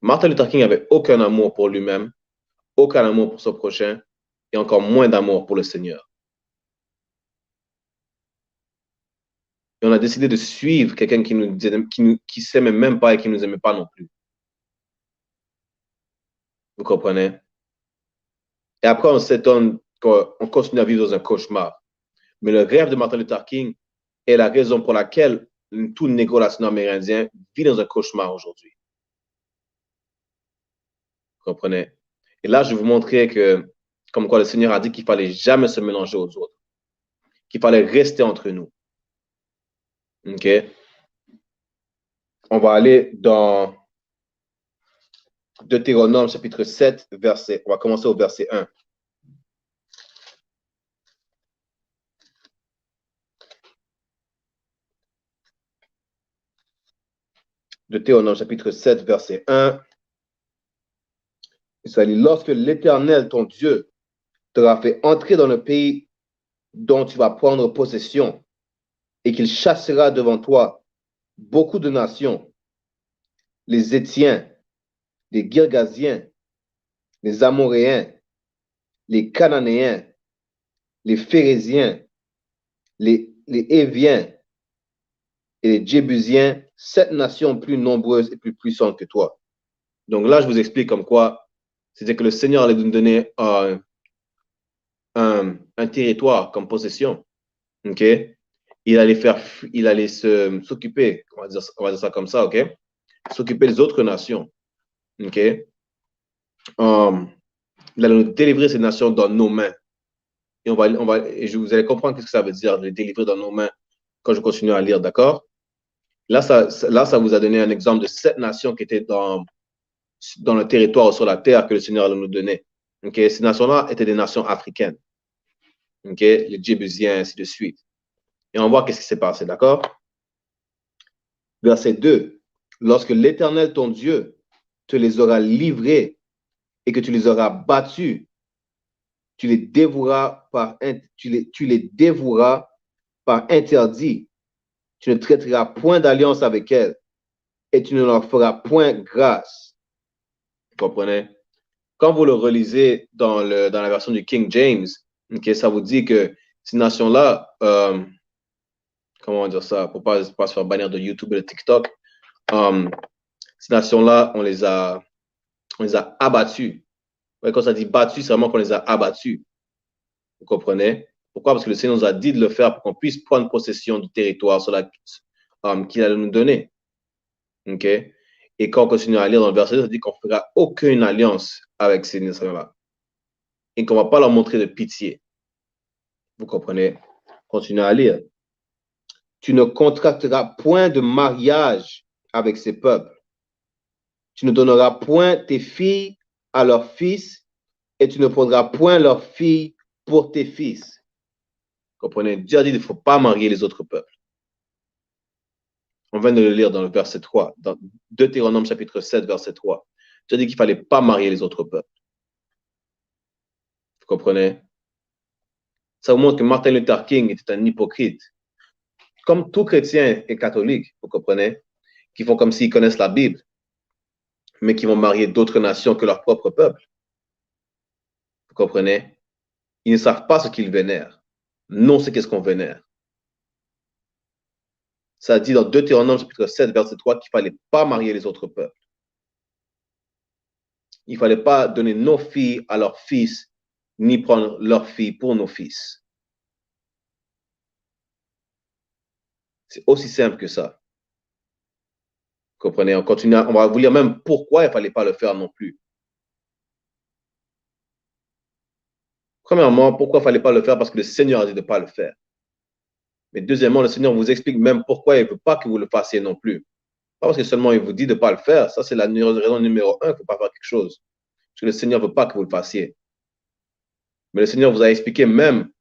Martin Luther King n'avait aucun amour pour lui-même, aucun amour pour son prochain, et encore moins d'amour pour le Seigneur. Et on a décidé de suivre quelqu'un qui s'aimait même pas et qui ne nous aimait pas non plus. Vous comprenez? Et après, on s'étonne qu'on continue à vivre dans un cauchemar. Mais le rêve de Martin Luther King est la raison pour laquelle tout négro latino-amérindien vit dans un cauchemar aujourd'hui. Vous comprenez? Et là, je vais vous montrer que, comme quoi le Seigneur a dit qu'il fallait jamais se mélanger aux autres, qu'il fallait rester entre nous. OK? On va aller dans Deutéronome chapitre 7, on va commencer au verset 1. Deutéronome chapitre 7, verset 1. Ça dit, lorsque l'Éternel, ton Dieu, t'aura fait entrer dans le pays dont tu vas prendre possession et qu'il chassera devant toi beaucoup de nations, les Étiens, les Girgasiens, les Amoréens, les Cananéens, les Phérésiens, les Héviens et les Jébusiens, 7 nations plus nombreuses et plus puissantes que toi. Donc là, je vous explique comme quoi c'était que le Seigneur allait nous donner un territoire comme possession. OK? Il allait s'occuper, on va dire ça comme ça, OK? S'occuper des autres nations. OK? Il allait nous délivrer ces nations dans nos mains. Et vous allez comprendre ce que ça veut dire, de les délivrer dans nos mains quand je continue à lire, d'accord? Là, ça vous a donné un exemple de 7 nations qui étaient dans le territoire sur la terre que le Seigneur allait nous donner. OK? Ces nations-là étaient des nations africaines. OK? Les Jébusiens, ainsi de suite. Et on voit qu'est-ce qui s'est passé, d'accord? Verset 2. Lorsque l'Éternel, ton Dieu, te les aura livrés et que tu les auras battus, tu les dévoueras par interdit. Tu ne traiteras point d'alliance avec elles et tu ne leur feras point grâce. Vous comprenez? Quand vous le relisez dans la version du King James, okay, ça vous dit que ces nations-là, comment on va dire ça, pour pas se faire bannir de YouTube et de TikTok, ces nations-là, on les a abattus. Ouais, quand ça dit battus, c'est vraiment qu'on les a abattus. Vous comprenez? Pourquoi? Parce que le Seigneur nous a dit de le faire pour qu'on puisse prendre possession du territoire qu'il allait nous donner. OK? Et quand on continue à lire dans le verset, ça dit qu'on ne fera aucune alliance avec ces nations-là. Et qu'on ne va pas leur montrer de pitié. Vous comprenez? Continuez à lire. Tu ne contracteras point de mariage avec ces peuples. Tu ne donneras point tes filles à leurs fils et tu ne prendras point leurs filles pour tes fils. Vous comprenez? Dieu a dit qu'il ne faut pas marier les autres peuples. On vient de le lire dans le verset 3, dans Deutéronome chapitre 7, verset 3. Dieu a dit qu'il ne fallait pas marier les autres peuples. Vous comprenez? Ça vous montre que Martin Luther King était un hypocrite. Comme tout chrétien et catholique, vous comprenez, qui font comme s'ils connaissent la Bible, mais qui vont marier d'autres nations que leur propre peuple. Vous comprenez? Ils ne savent pas ce qu'ils vénèrent. Non, c'est qu'est-ce qu'on vénère. Ça dit dans Deutéronome chapitre 7, verset 3, qu'il ne fallait pas marier les autres peuples. Il ne fallait pas donner nos filles à leurs fils, ni prendre leurs filles pour nos fils. C'est aussi simple que ça. Vous comprenez? On va vous lire même pourquoi il ne fallait pas le faire non plus. Premièrement, pourquoi il ne fallait pas le faire? Parce que le Seigneur a dit de ne pas le faire. Mais deuxièmement, le Seigneur vous explique même pourquoi il ne veut pas que vous le fassiez non plus. Pas parce que seulement il vous dit de ne pas le faire. Ça, c'est la raison numéro 1 qu'il ne faut pas faire quelque chose. Parce que le Seigneur ne veut pas que vous le fassiez. Mais le Seigneur vous a expliqué même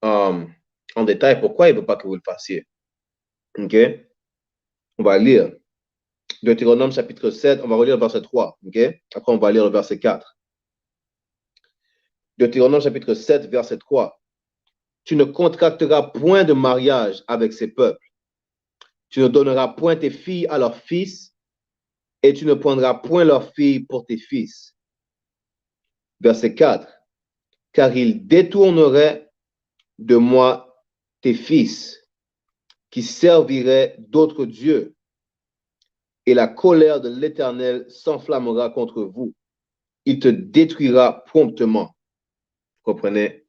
en détail pourquoi il ne veut pas que vous le fassiez. OK? On va lire. Deutéronome chapitre 7, on va relire le verset 3. Okay? Après, on va lire le verset 4. Deutéronome chapitre 7, verset 3. Tu ne contracteras point de mariage avec ces peuples. Tu ne donneras point tes filles à leurs fils, et tu ne prendras point leurs filles pour tes fils. Verset 4. Car ils détourneraient de moi tes fils, qui serviraient d'autres dieux, et la colère de l'Éternel s'enflammera contre vous. Il te détruira promptement. Vous comprenez?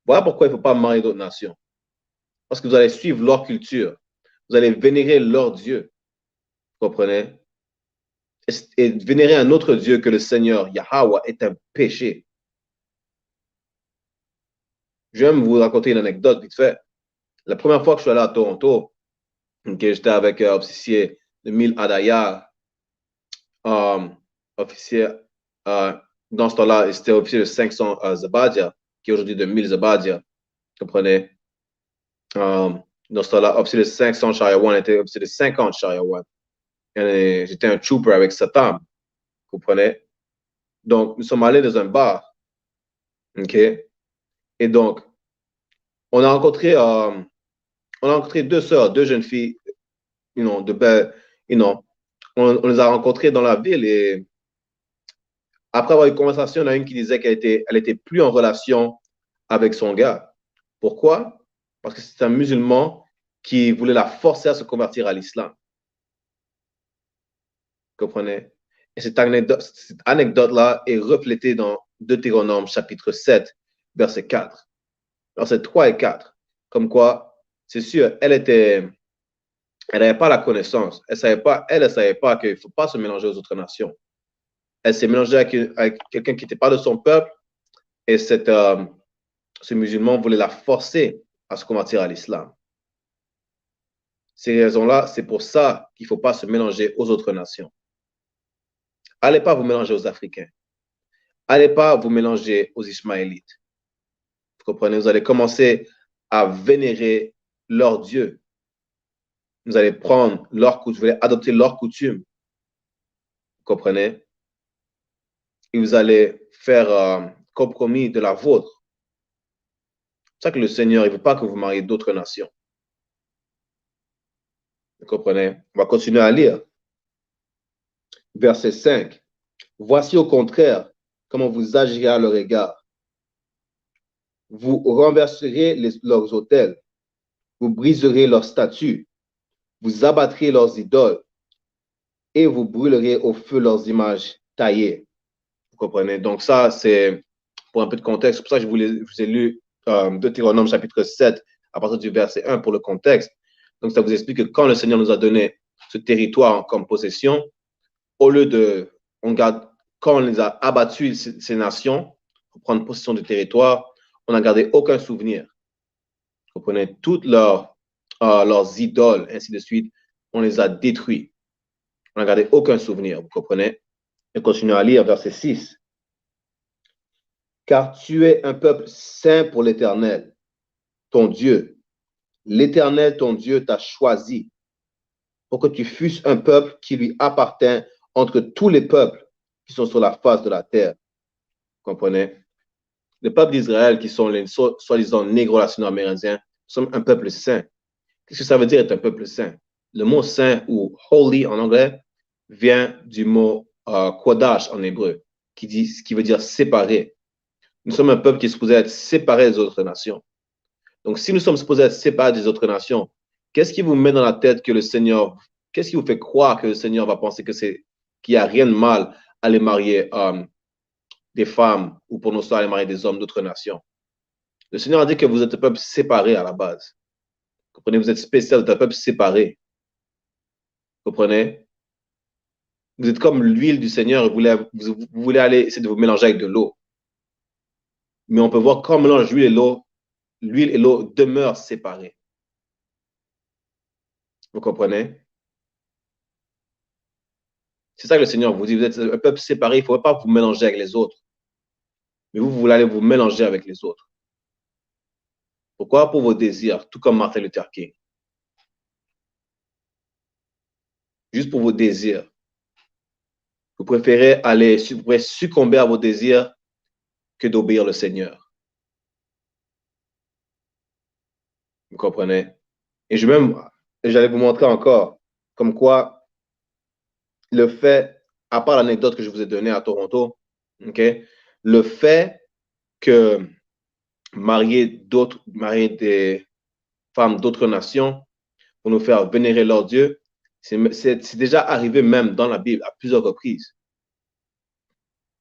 Voilà pourquoi il ne faut pas marier d'autres nations. Parce que vous allez suivre leur culture. Vous allez vénérer leur Dieu. Vous comprenez? Et vénérer un autre Dieu que le Seigneur, Yahweh, est un péché. Je vais vous raconter une anecdote vite fait. La première fois que je suis allé à Toronto, j'étais avec officier de 1000 Adaya, officier, dans ce temps-là, c'était officier de 500 Zabadia, qui est aujourd'hui de 1000 Zabadia. Vous comprenez? Dans ce temps-là, officier de 500 Shariawan était officier de 50 Shariawan. J'étais un trooper avec Satan. Vous comprenez? Donc, nous sommes allés dans un bar. OK? Et donc, on a rencontré deux sœurs, deux jeunes filles, de belles, on les a rencontrées dans la ville et après avoir eu une conversation, il y en a une qui disait qu'elle était plus en relation avec son gars. Pourquoi? Parce que c'est un musulman qui voulait la forcer à se convertir à l'islam. Vous comprenez? Et cette anecdote-là est reflétée dans Deutéronome chapitre 7, verset 4. Verset 3 et 4. Comme quoi, c'est sûr, elle n'avait pas la connaissance. Elle ne savait pas qu'il ne faut pas se mélanger aux autres nations. Elle s'est mélangée avec quelqu'un qui n'était pas de son peuple et ce musulman voulait la forcer à se convertir à l'islam. Ces raisons-là, c'est pour ça qu'il ne faut pas se mélanger aux autres nations. Allez pas vous mélanger aux Africains. Allez pas vous mélanger aux Ismaélites. Vous comprenez? Vous allez commencer à vénérer leur Dieu. Vous allez prendre leur coutume, vous allez adopter leurs coutumes. Vous comprenez? Et vous allez faire compromis de la vôtre. C'est ça que le Seigneur, il ne veut pas que vous mariez d'autres nations. Vous comprenez? On va continuer à lire. Verset 5. Voici au contraire comment vous agirez à leur égard. Vous renverserez leurs autels, vous briserez leurs statues, vous abattrez leurs idoles et vous brûlerez au feu leurs images taillées. Vous comprenez? Donc ça, c'est pour un peu de contexte. C'est pour ça que je vous ai lu Deutéronome chapitre 7 à partir du verset 1 pour le contexte. Donc ça vous explique que quand le Seigneur nous a donné ce territoire comme possession, au lieu de, quand on les a abattus, ces nations, pour prendre possession du territoire, on n'a gardé aucun souvenir. Vous comprenez? Toutes leurs idoles, ainsi de suite, on les a détruits. On n'a gardé aucun souvenir, vous comprenez? Et continuons à lire verset 6. Car tu es un peuple saint pour l'Éternel, ton Dieu. L'Éternel, ton Dieu, t'a choisi pour que tu fusses un peuple qui lui appartient entre tous les peuples qui sont sur la face de la terre. Vous comprenez? Le peuple d'Israël, qui sont les soi-disant négro latino-amérindiens, sont un peuple saint. Qu'est-ce que ça veut dire être un peuple saint? Le mot saint ou holy en anglais vient du mot kodash en hébreu, qui veut dire séparé. Nous sommes un peuple qui est supposé être séparé des autres nations. Donc, si nous sommes supposés être séparés des autres nations, qu'est-ce qui vous met dans la tête que le Seigneur, qu'est-ce qui vous fait croire que le Seigneur va penser qu'il n'y a rien de mal à aller marier des femmes ou pour nos soeurs aller marier des hommes d'autres nations? Le Seigneur a dit que vous êtes un peuple séparé à la base. Vous comprenez? Vous êtes spécial, vous êtes un peuple séparé. Vous comprenez? Vous êtes comme l'huile du Seigneur et vous voulez aller essayer de vous mélanger avec de l'eau. Mais on peut voir quand on mélange l'huile et l'eau demeurent séparées. Vous comprenez? C'est ça que le Seigneur vous dit. Vous êtes un peuple séparé, il ne faut pas vous mélanger avec les autres. Mais vous voulez aller vous mélanger avec les autres. Pourquoi? Pour vos désirs, tout comme Martin Luther King. juste pour vos désirs. Vous préférez succomber à vos désirs que d'obéir le Seigneur. Vous comprenez? Et j'allais vous montrer encore, comme quoi le fait, à part l'anecdote que je vous ai donnée à Toronto, okay, le fait que marier des femmes d'autres nations pour nous faire vénérer leur Dieu, c'est déjà arrivé même dans la Bible à plusieurs reprises.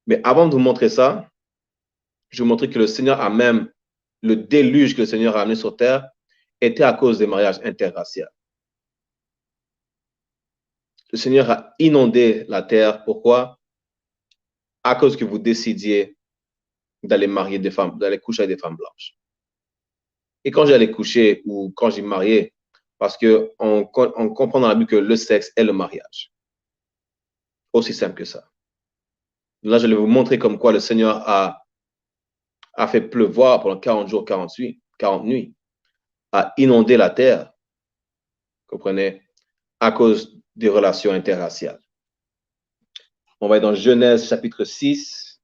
Mais avant de vous montrer ça, je vais vous montrer que le Seigneur a même, le déluge que le Seigneur a amené sur terre était à cause des mariages interraciaux. Le Seigneur a inondé la terre. Pourquoi? À cause que vous décidiez d'aller marier des femmes, d'aller coucher avec des femmes blanches. Et quand j'allais coucher ou quand j'ai marié, parce qu'on comprend dans la Bible que le sexe est le mariage. Aussi simple que ça. Là, je vais vous montrer comme quoi le Seigneur a fait pleuvoir pendant 40 jours, 40 nuits, a inondé la terre, comprenez, à cause des relations interraciales. On va être dans Genèse chapitre 6.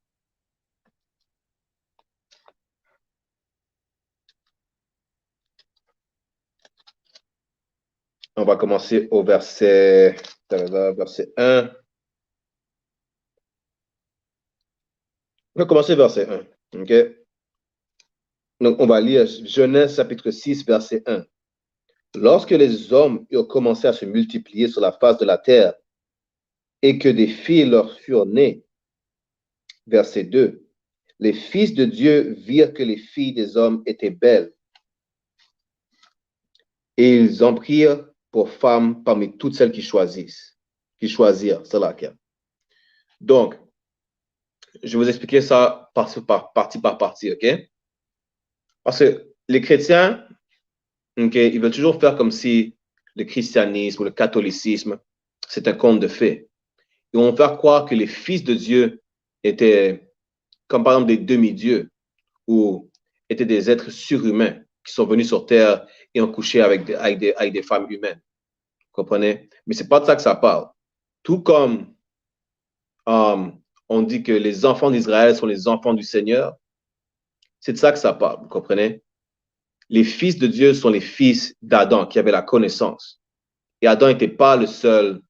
On va commencer au verset 1. On va commencer verset 1. OK? Donc, on va lire Genèse chapitre 6, verset 1. Lorsque les hommes eurent commencé à se multiplier sur la face de la terre et que des filles leur furent nées, verset 2, les fils de Dieu virent que les filles des hommes étaient belles et ils en prirent pour femmes parmi toutes celles qui choisirent, c'est laquelle. Donc, je vais vous expliquer ça partie par partie, OK? Parce que les chrétiens, okay, ils veulent toujours faire comme si le christianisme ou le catholicisme, c'est un conte de fées. Ils vont faire croire que les fils de Dieu étaient, comme par exemple des demi-dieux, ou étaient des êtres surhumains qui sont venus sur terre et ont couché avec des femmes humaines. Vous comprenez? Mais c'est pas de ça que ça parle. Tout comme on dit que les enfants d'Israël sont les enfants du Seigneur, c'est de ça que ça parle. Vous comprenez? Les fils de Dieu sont les fils d'Adam qui avaient la connaissance. Et Adam n'était pas le seul.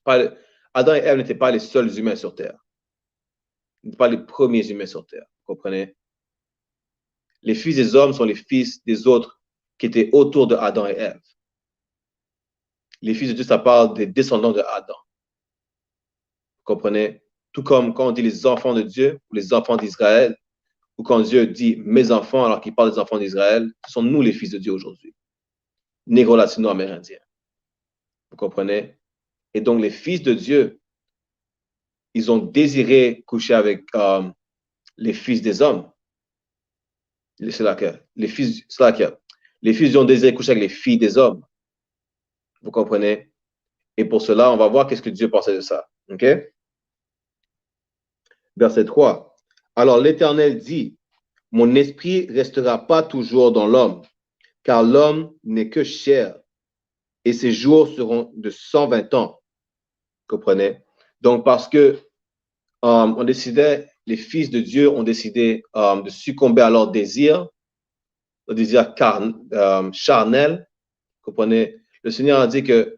Adam et Ève n'étaient pas les seuls humains sur terre. Ils n'étaient pas les premiers humains sur terre. Vous comprenez? Les fils des hommes sont les fils des autres qui étaient autour de Adam et Ève. Les fils de Dieu, ça parle des descendants de Adam. Vous comprenez? Tout comme quand on dit les enfants de Dieu ou les enfants d'Israël, ou quand Dieu dit mes enfants alors qu'il parle des enfants d'Israël, ce sont nous les fils de Dieu aujourd'hui. Négro, latino, amérindien. Vous comprenez? Et donc les fils de Dieu, ils ont désiré coucher avec les fils des hommes. C'est laquelle? Les fils ont désiré coucher avec les filles des hommes. Vous comprenez? Et pour cela, on va voir qu'est-ce que Dieu pensait de ça. OK? Verset 3. Alors l'Éternel dit, mon esprit restera pas toujours dans l'homme, car l'homme n'est que chair, et ses jours seront de 120 ans. Vous comprenez? Donc, parce que on décidait, les fils de Dieu ont décidé de succomber à leurs désirs, au désir charnel. Vous comprenez? Le Seigneur a dit que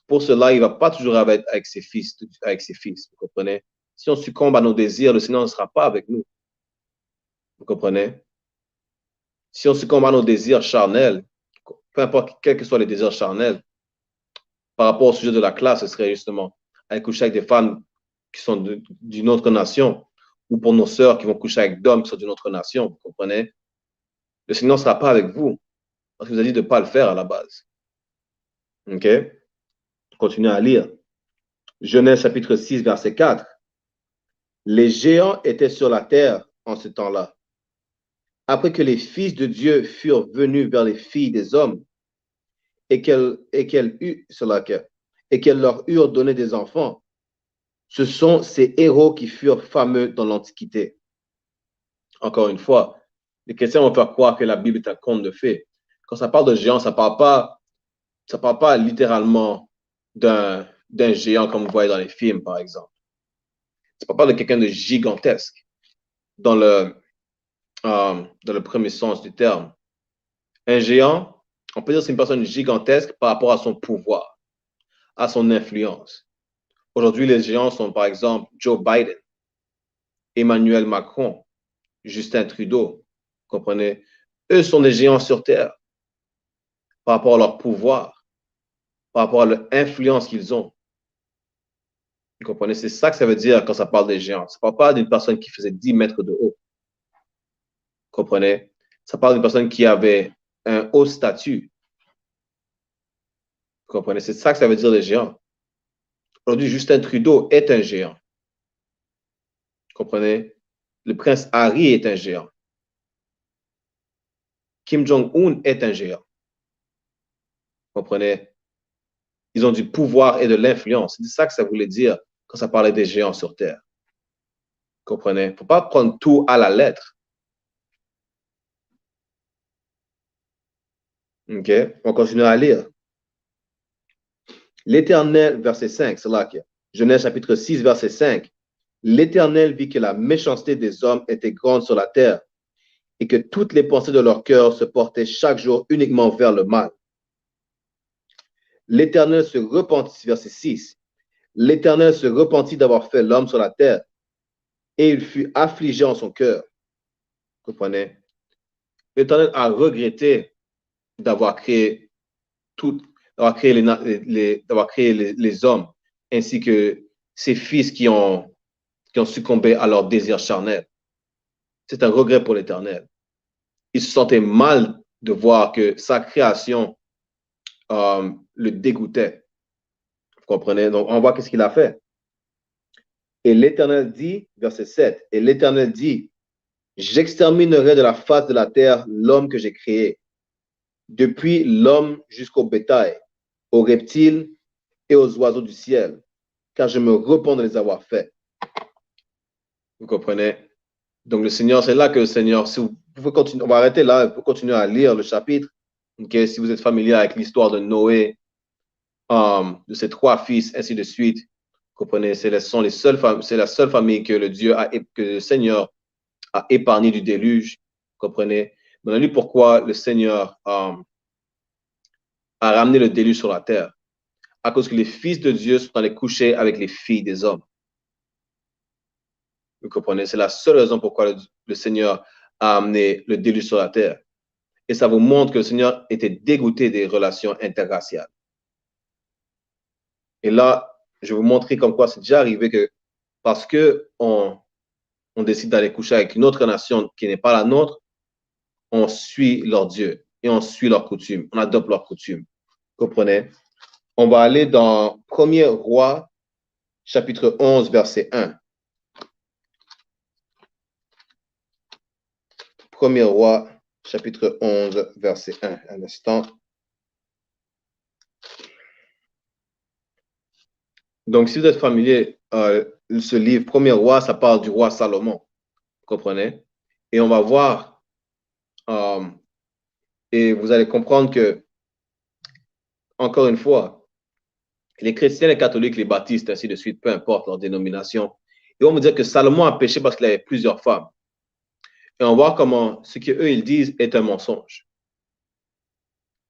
pour cela, il ne va pas toujours avec ses fils. Vous comprenez? Si on succombe à nos désirs, le Seigneur ne sera pas avec nous. Vous comprenez? Si on succombe à nos désirs charnels, peu importe quels que soient les désirs charnels, par rapport au sujet de la classe, ce serait justement aller coucher avec des femmes qui sont d'une autre nation, ou pour nos sœurs qui vont coucher avec d'hommes qui sont d'une autre nation. Vous comprenez? Le Seigneur ne sera pas avec vous, parce qu'il vous a dit de ne pas le faire à la base. OK? Continuez à lire. Genèse chapitre 6, verset 4. Les géants étaient sur la terre en ce temps-là. Après que les fils de Dieu furent venus vers les filles des hommes et qu'elles leur eurent donné des enfants, ce sont ces héros qui furent fameux dans l'Antiquité. Encore une fois, les chrétiens vont faire croire que la Bible est un conte de fées. Quand ça parle de géants, ça parle pas littéralement d'un géant comme vous voyez dans les films, par exemple. C'est pas de quelqu'un de gigantesque dans le premier sens du terme. Un géant, on peut dire que c'est une personne gigantesque par rapport à son pouvoir, à son influence. Aujourd'hui, les géants sont par exemple Joe Biden, Emmanuel Macron, Justin Trudeau. Vous comprenez? Eux sont des géants sur Terre par rapport à leur pouvoir, par rapport à l'influence qu'ils ont. Vous comprenez? C'est ça que ça veut dire quand ça parle des géants. Ça ne parle pas d'une personne qui faisait 10 mètres de haut. Vous comprenez? Ça parle d'une personne qui avait un haut statut. Vous comprenez? C'est ça que ça veut dire les géants. Aujourd'hui, Justin Trudeau est un géant. Vous comprenez? Le prince Harry est un géant. Kim Jong-un est un géant. Vous comprenez? Ils ont du pouvoir et de l'influence. C'est ça que ça voulait dire quand ça parlait des géants sur Terre. Vous comprenez? Il ne faut pas prendre tout à la lettre. OK? On continue à lire. L'Éternel, verset 5, c'est là qu'il y a. Genèse chapitre 6, verset 5. L'Éternel vit que la méchanceté des hommes était grande sur la terre et que toutes les pensées de leur cœur se portaient chaque jour uniquement vers le mal. L'Éternel se repentit, verset 6. L'Éternel se repentit d'avoir fait l'homme sur la terre et il fut affligé en son cœur. Vous comprenez? L'Éternel a regretté d'avoir créé les hommes ainsi que ses fils qui ont succombé à leur désir charnel. C'est un regret pour l'Éternel. Il se sentait mal de voir que sa création le dégoûtait. Vous comprenez? Donc, on voit qu'est-ce qu'il a fait. Et l'Éternel dit, verset 7, et l'Éternel dit, j'exterminerai de la face de la terre l'homme que j'ai créé, depuis l'homme jusqu'au bétail, aux reptiles et aux oiseaux du ciel, car je me repens de les avoir faits. Vous comprenez? Donc, le Seigneur, c'est là que le Seigneur, si vous pouvez continuer, on va arrêter là, vous pouvez continuer à lire le chapitre. Okay? Si vous êtes familier avec l'histoire de Noé, de ses 3 fils, ainsi de suite, vous comprenez? C'est la seule famille que le Seigneur a épargné du déluge. Vous comprenez? On a lu pourquoi le Seigneur a ramené le déluge sur la terre. À cause que les fils de Dieu sont allés coucher avec les filles des hommes. Vous comprenez? C'est la seule raison pourquoi le Seigneur a amené le déluge sur la terre. Et ça vous montre que le Seigneur était dégoûté des relations interraciales. Et là, je vais vous montrer comme quoi c'est déjà arrivé que parce que on décide d'aller coucher avec une autre nation qui n'est pas la nôtre, on suit leur Dieu et on suit leurs coutumes. On adopte leurs coutumes. Vous comprenez? On va aller dans 1er Roi, chapitre 11, verset 1. 1er Roi, chapitre 11, verset 1. Un instant. Donc, si vous êtes familier, ce livre, 1er Roi, ça parle du roi Salomon. Vous comprenez? Et on va voir, et vous allez comprendre que, encore une fois, les chrétiens, les catholiques, les baptistes, ainsi de suite, peu importe leur dénomination, ils vont me dire que Salomon a péché parce qu'il avait plusieurs femmes. Et on va voir comment ce qu'eux, ils disent est un mensonge.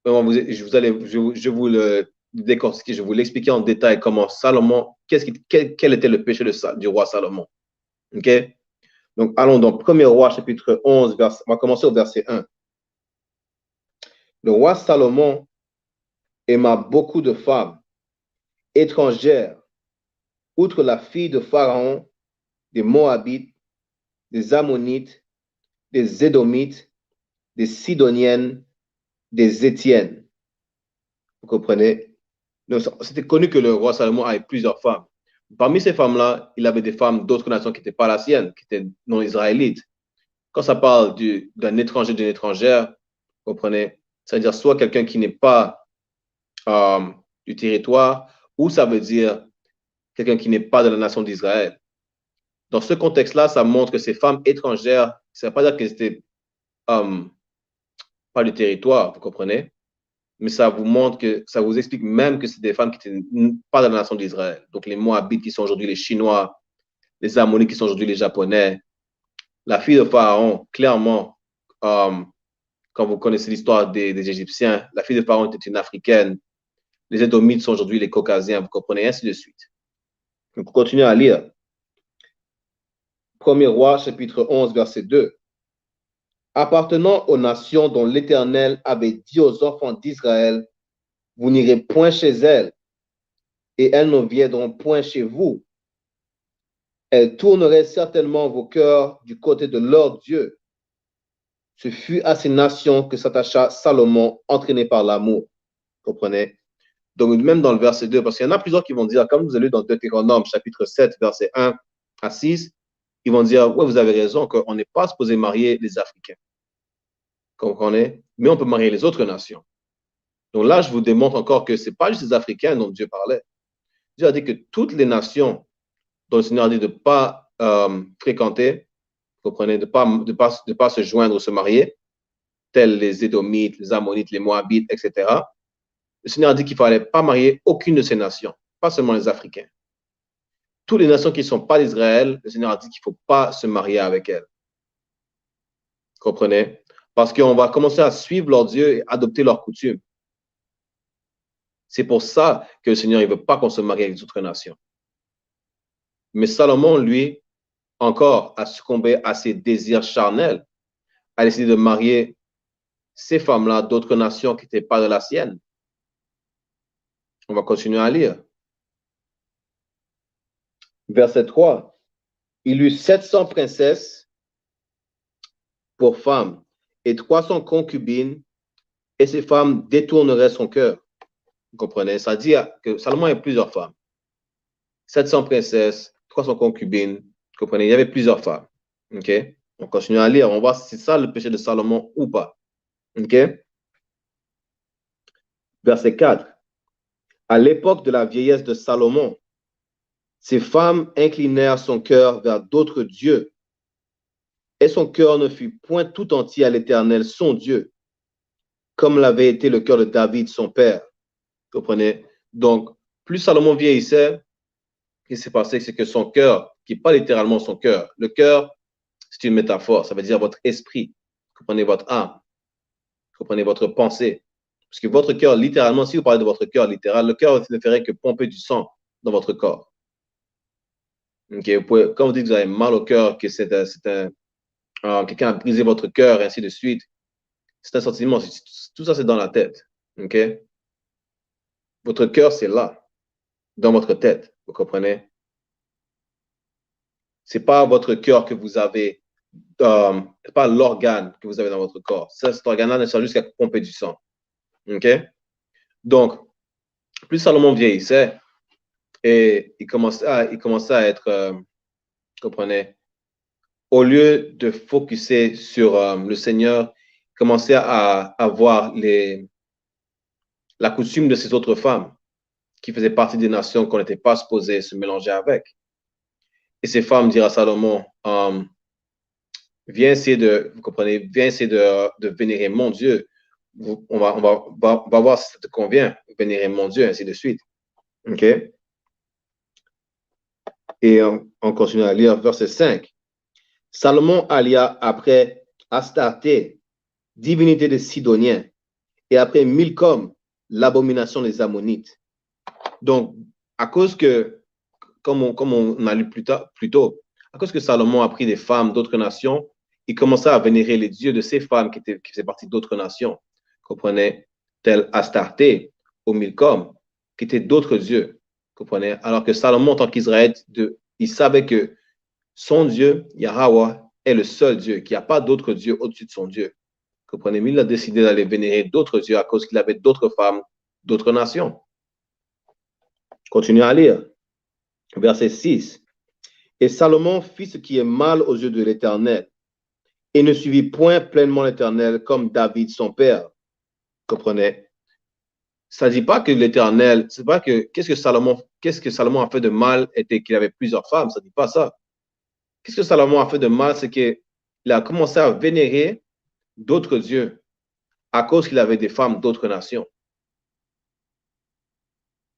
Je vous le décortiquer, je vais vous l'expliquer en détail comment Salomon, quel était le péché du roi Salomon. OK? Donc, allons dans 1er Roi, chapitre 11, on va commencer au verset 1. Le roi Salomon aima beaucoup de femmes étrangères, outre la fille de Pharaon, des Moabites, des Ammonites, des Édomites, des Sidoniennes, des Étiennes. Vous comprenez? C'était connu que le roi Salomon avait plusieurs femmes. Parmi ces femmes-là, il avait des femmes d'autres nations qui n'étaient pas la sienne, qui étaient non israélites. Quand ça parle d'un étranger, d'une étrangère, vous comprenez? Ça veut dire soit quelqu'un qui n'est pas du territoire, ou ça veut dire quelqu'un qui n'est pas de la nation d'Israël. Dans ce contexte-là, ça montre que ces femmes étrangères, ça ne veut pas dire qu'elles n'étaient pas du territoire, vous comprenez? mais ça vous montre que, ça vous explique même que c'est des femmes qui n'étaient pas de la nation d'Israël. Donc les Moabites qui sont aujourd'hui les Chinois, les Ammonites qui sont aujourd'hui les Japonais. La fille de Pharaon, clairement, quand vous connaissez l'histoire des Égyptiens, la fille de Pharaon était une Africaine. Les Édomites sont aujourd'hui les Caucasiens, vous comprenez, ainsi de suite. Donc, continuez à lire. 1er Roi, chapitre 11, verset 2. Appartenant aux nations dont l'Éternel avait dit aux enfants d'Israël, vous n'irez point chez elles, et elles ne viendront point chez vous. Elles tourneraient certainement vos cœurs du côté de leur Dieu. Ce fut à ces nations que s'attacha Salomon, entraîné par l'amour. Vous comprenez? Donc, même dans le verset 2, parce qu'il y en a plusieurs qui vont dire, comme vous avez lu dans Deutéronome, chapitre 7, verset 1 à 6, ils vont dire, ouais, vous avez raison, qu'on n'est pas supposé marier les Africains. Vous comprenez? Mais on peut marier les autres nations. Donc là, je vous démontre encore que ce n'est pas juste les Africains dont Dieu parlait. Dieu a dit que toutes les nations dont le Seigneur a dit de ne pas fréquenter, vous comprenez, de ne pas se joindre, se marier, tels les Édomites, les Ammonites, les Moabites, etc. Le Seigneur a dit qu'il ne fallait pas marier aucune de ces nations, pas seulement les Africains. Toutes les nations qui ne sont pas d'Israël, le Seigneur a dit qu'il ne faut pas se marier avec elles. Vous comprenez? Parce qu'on va commencer à suivre leur Dieu et adopter leurs coutumes. C'est pour ça que le Seigneur ne veut pas qu'on se marie avec les autres nations. Mais Salomon, lui, encore, a succombé à ses désirs charnels, a décidé de marier ces femmes-là d'autres nations qui n'étaient pas de la sienne. On va continuer à lire. Verset 3. Il eut 700 princesses pour femmes et 300 concubines, et ces femmes détourneraient son cœur. Vous comprenez? Ça dit que Salomon a plusieurs femmes. 700 princesses, 300 concubines. Vous comprenez? Il y avait plusieurs femmes. OK? On continue à lire. On va voir si c'est ça le péché de Salomon ou pas. OK? Verset 4. À l'époque de la vieillesse de Salomon, ces femmes inclinèrent son cœur vers d'autres dieux, et son cœur ne fut point tout entier à l'Éternel, son Dieu, comme l'avait été le cœur de David, son père. Vous comprenez? Donc, plus Salomon vieillissait, ce qui s'est passé, c'est que son cœur, qui n'est pas littéralement son cœur, le cœur, c'est une métaphore, ça veut dire votre esprit, vous comprenez, votre âme, vous comprenez, votre pensée. Parce que votre cœur, littéralement, si vous parlez de votre cœur littéral, le cœur ne ferait que pomper du sang dans votre corps. Okay? Vous pouvez, quand vous dites que vous avez mal au cœur, que quelqu'un a brisé votre cœur, et ainsi de suite, c'est un sentiment, tout ça c'est dans la tête. Okay? Votre cœur, c'est là, dans votre tête, vous comprenez? Ce n'est pas votre cœur que vous avez, c'est pas l'organe que vous avez dans votre corps. Cet organe-là ne sert juste qu'à pomper du sang. OK? Donc, plus Salomon vieillissait, et il commençait à être, vous comprenez, au lieu de focuser sur le Seigneur, il commençait à avoir la coutume de ces autres femmes qui faisaient partie des nations qu'on n'était pas supposé se mélanger avec. Et ces femmes dirent à Salomon, viens essayer de vénérer mon Dieu. On va voir si ça te convient, vénérer mon Dieu, ainsi de suite. OK? Et on continue à lire verset 5. Salomon allia après Astarté, divinité des Sidoniens, et après Milcom, l'abomination des Ammonites. Donc, à cause que, comme on a lu plus tôt, à cause que Salomon a pris des femmes d'autres nations, il commençait à vénérer les dieux de ces femmes qui faisaient partie d'autres nations. Comprenez, tel Astarté ou Milcom, qui étaient d'autres dieux, comprenez, alors que Salomon, en tant qu'Israélite, il savait que son Dieu, Yahweh, est le seul Dieu, qu'il n'y a pas d'autre Dieu au-dessus de son Dieu, comprenez, mais il a décidé d'aller vénérer d'autres dieux à cause qu'il avait d'autres femmes, d'autres nations. Continuez à lire, verset 6. Et Salomon fit ce qui est mal aux yeux de l'Éternel, et ne suivit point pleinement l'Éternel comme David, son père. Comprenez? Ça ne dit pas que l'Éternel, c'est pas que qu'est-ce que Salomon a fait de mal était qu'il avait plusieurs femmes, ça ne dit pas ça. Qu'est-ce que Salomon a fait de mal, c'est qu'il a commencé à vénérer d'autres dieux à cause qu'il avait des femmes d'autres nations.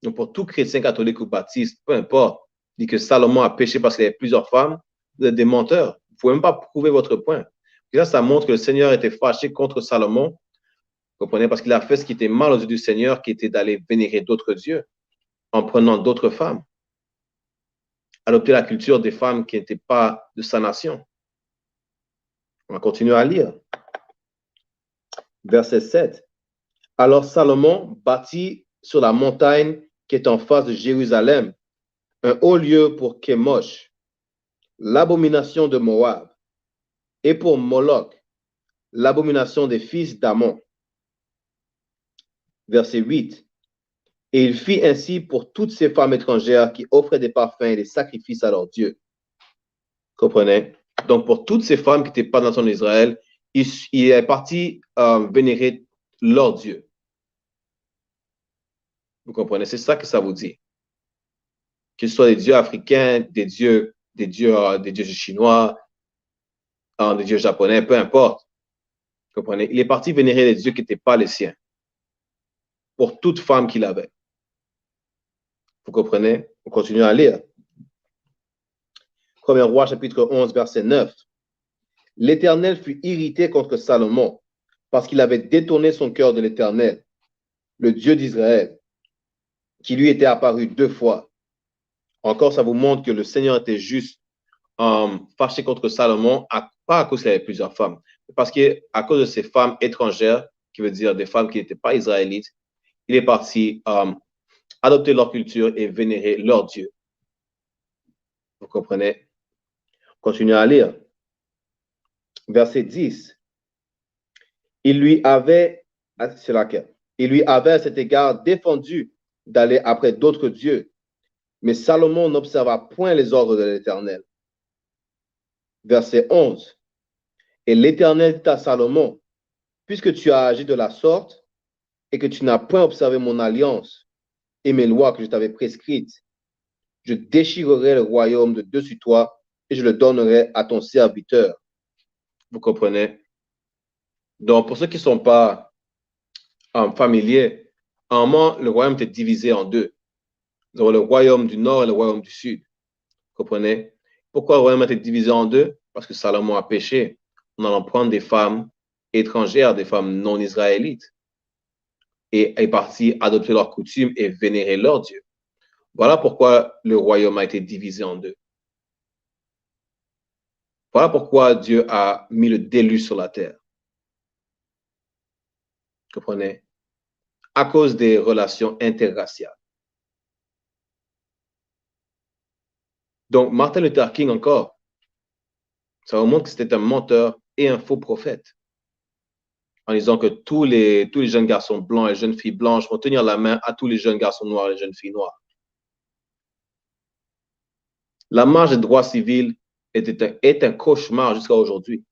Donc, pour tout chrétien catholique ou baptiste, peu importe, dit que Salomon a péché parce qu'il avait plusieurs femmes, vous êtes des menteurs. Vous ne pouvez même pas prouver votre point. Et là, ça montre que le Seigneur était fâché contre Salomon. Vous comprenez? Parce qu'il a fait ce qui était mal aux yeux du Seigneur, qui était d'aller vénérer d'autres dieux en prenant d'autres femmes. Adopter la culture des femmes qui n'étaient pas de sa nation. On va continuer à lire. Verset 7. Alors Salomon bâtit sur la montagne qui est en face de Jérusalem un haut lieu pour Kémosh, l'abomination de Moab, et pour Moloch, l'abomination des fils d'Ammon. Verset 8. Et il fit ainsi pour toutes ces femmes étrangères qui offraient des parfums et des sacrifices à leurs dieux. Comprenez? Donc, pour toutes ces femmes qui n'étaient pas dans la nation d'Israël, il est parti vénérer leurs dieux. Vous comprenez? C'est ça que ça vous dit. Que ce soit des dieux africains, des dieux chinois, des dieux japonais, peu importe. Vous comprenez? Il est parti vénérer les dieux qui n'étaient pas les siens. Pour toute femme qu'il avait. Vous comprenez? On continue à lire. 1er Roi, chapitre 11, verset 9. L'Éternel fut irrité contre Salomon parce qu'il avait détourné son cœur de l'Éternel, le Dieu d'Israël, qui lui était apparu 2 fois. Encore, ça vous montre que le Seigneur était juste fâché contre Salomon, pas à cause qu'il avait plusieurs femmes, mais parce qu'à cause de ces femmes étrangères, qui veut dire des femmes qui n'étaient pas israélites, il est parti adopter leur culture et vénérer leur Dieu. Vous comprenez? Continuez à lire. Verset 10. Il lui avait à cet égard défendu d'aller après d'autres dieux, mais Salomon n'observa point les ordres de l'Éternel. Verset 11. Et l'Éternel dit à Salomon, puisque tu as agi de la sorte et que tu n'as point observé mon alliance et mes lois que je t'avais prescrites, je déchirerai le royaume de dessus toi et je le donnerai à ton serviteur. Vous comprenez? Donc, pour ceux qui ne sont pas familiers, à un moment, le royaume était divisé en 2. Donc, le royaume du nord et le royaume du sud. Vous comprenez? Pourquoi le royaume a été divisé en 2? Parce que Salomon a péché en allant prendre des femmes étrangères, des femmes non israélites, et est parti adopter leurs coutumes et vénérer leur Dieu. Voilà pourquoi le royaume a été divisé en 2. Voilà pourquoi Dieu a mis le déluge sur la terre. Vous comprenez? À cause des relations interraciales. Donc, Martin Luther King encore, ça vous montre que c'était un menteur et un faux prophète. En disant que tous les jeunes garçons blancs et jeunes filles blanches vont tenir la main à tous les jeunes garçons noirs et les jeunes filles noires. La marche des droits civils est un cauchemar jusqu'à aujourd'hui.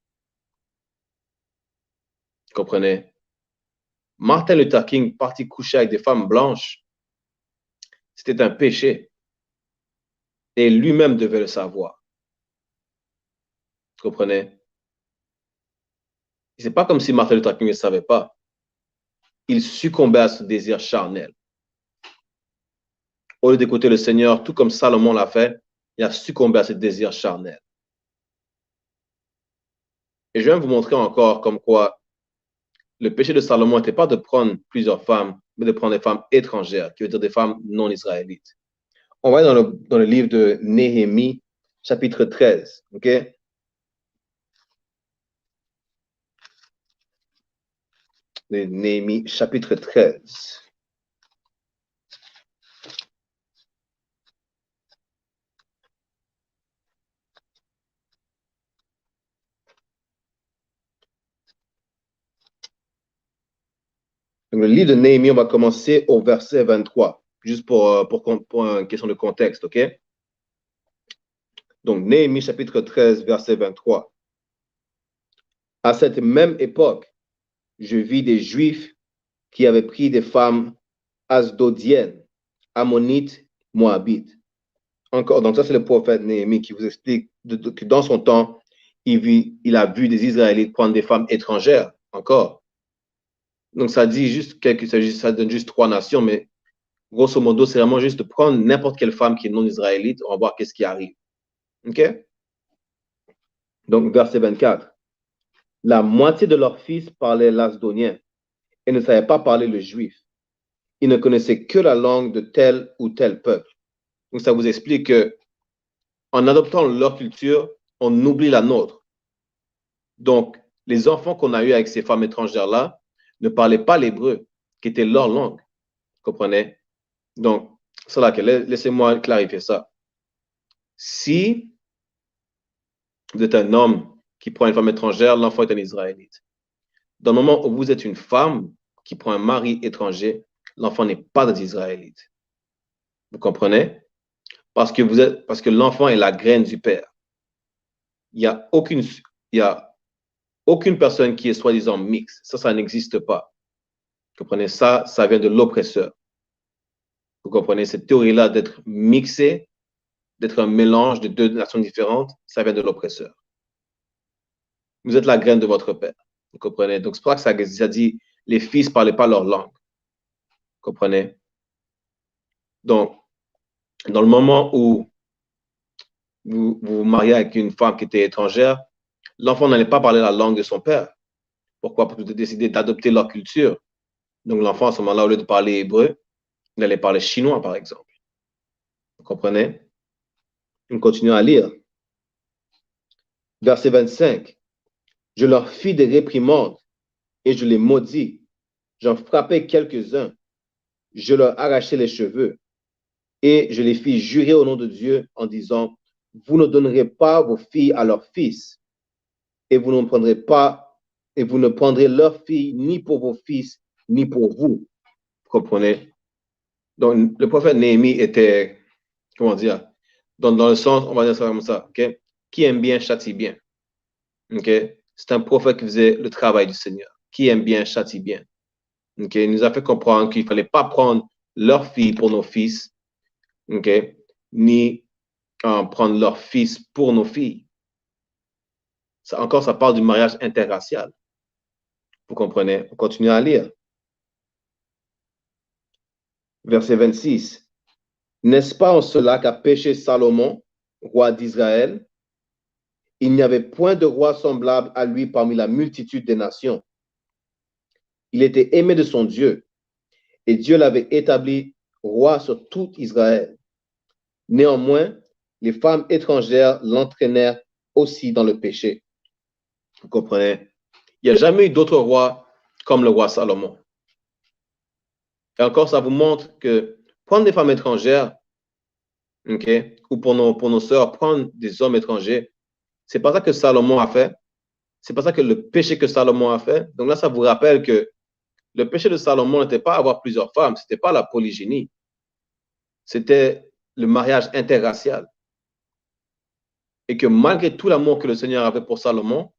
Vous comprenez? Martin Luther King parti coucher avec des femmes blanches, c'était un péché. Et lui-même devait le savoir. Vous comprenez? C'est pas comme si Martin Luther King ne savait pas. Il succombait à ce désir charnel. Au lieu d'écouter le Seigneur, tout comme Salomon l'a fait, il a succombé à ce désir charnel. Et je viens vous montrer encore comme quoi le péché de Salomon n'était pas de prendre plusieurs femmes, mais de prendre des femmes étrangères, qui veut dire des femmes non israélites. On va aller dans le livre de Néhémie, chapitre 13. OK? Néhémie, chapitre 13. Donc, le livre de Néhémie, on va commencer au verset 23, juste pour une question de contexte, OK? Donc, Néhémie, chapitre 13, verset 23. À cette même époque, je vis des Juifs qui avaient pris des femmes asdodiennes, ammonites, moabites. Encore, donc ça, c'est le prophète Néhémie qui vous explique que dans son temps, il a vu des Israélites prendre des femmes étrangères, encore. Donc, ça dit juste ça donne juste 3 nations, mais grosso modo, c'est vraiment juste de prendre n'importe quelle femme qui est non israélite, on va voir qu'est-ce qui arrive. OK? Donc, verset 24. La moitié de leurs fils parlaient l'asdonien et ne savaient pas parler le juif. Ils ne connaissaient que la langue de tel ou tel peuple. Donc, ça vous explique que en adoptant leur culture, on oublie la nôtre. Donc, les enfants qu'on a eus avec ces femmes étrangères-là ne parlaient pas l'hébreu, qui était leur langue. Vous comprenez? Donc, c'est là que laissez-moi clarifier ça. Si vous êtes un homme qui prend une femme étrangère, l'enfant est un Israélite. Dans le moment où vous êtes une femme qui prend un mari étranger, l'enfant n'est pas des Israélites. Vous comprenez? Parce que l'enfant est la graine du père. Il n'y a aucune personne qui est soi-disant mixte. Ça n'existe pas. Vous comprenez? Ça vient de l'oppresseur. Vous comprenez? Cette théorie-là d'être mixé, d'être un mélange de deux nations différentes, ça vient de l'oppresseur. Vous êtes la graine de votre père. Vous comprenez? Donc, c'est pour ça que ça dit les fils ne parlaient pas leur langue. Vous comprenez? Donc, dans le moment où vous vous mariez avec une femme qui était étrangère, l'enfant n'allait pas parler la langue de son père. Pourquoi? Parce que vous avez décidé d'adopter leur culture. Donc, l'enfant, à ce moment-là, au lieu de parler hébreu, il allait parler chinois, par exemple. Vous comprenez? On continue à lire. Verset 25. Je leur fis des réprimandes et je les maudis. J'en frappai quelques-uns. Je leur arrachai les cheveux et je les fis jurer au nom de Dieu en disant, vous ne donnerez pas vos filles à leurs fils et vous ne prendrez leurs filles ni pour vos fils ni pour vous. Vous comprenez? Donc, le prophète Néhémie était, comment dire, dans le sens, on va dire ça comme ça, ok? Qui aime bien châtie bien. Ok? C'est un prophète qui faisait le travail du Seigneur. Qui aime bien châtie bien. Ok? Il nous a fait comprendre qu'il ne fallait pas prendre leurs filles pour nos fils, ok? Ni prendre leurs fils pour nos filles. Ça, encore, ça parle du mariage interracial. Vous comprenez? On continue à lire. Verset 26. N'est-ce pas en cela qu'a péché Salomon, roi d'Israël? Il n'y avait point de roi semblable à lui parmi la multitude des nations. Il était aimé de son Dieu, et Dieu l'avait établi roi sur tout Israël. Néanmoins, les femmes étrangères l'entraînèrent aussi dans le péché. Vous comprenez? Il n'y a jamais eu d'autre roi comme le roi Salomon. Et encore, ça vous montre que prendre des femmes étrangères, okay, ou pour nos sœurs, prendre des hommes étrangers, c'est pas ça que Salomon a fait. C'est pas ça que le péché que Salomon a fait. Donc là, ça vous rappelle que le péché de Salomon n'était pas avoir plusieurs femmes, c'était pas la polygynie. C'était le mariage interracial. Et que malgré tout l'amour que le Seigneur avait pour Salomon,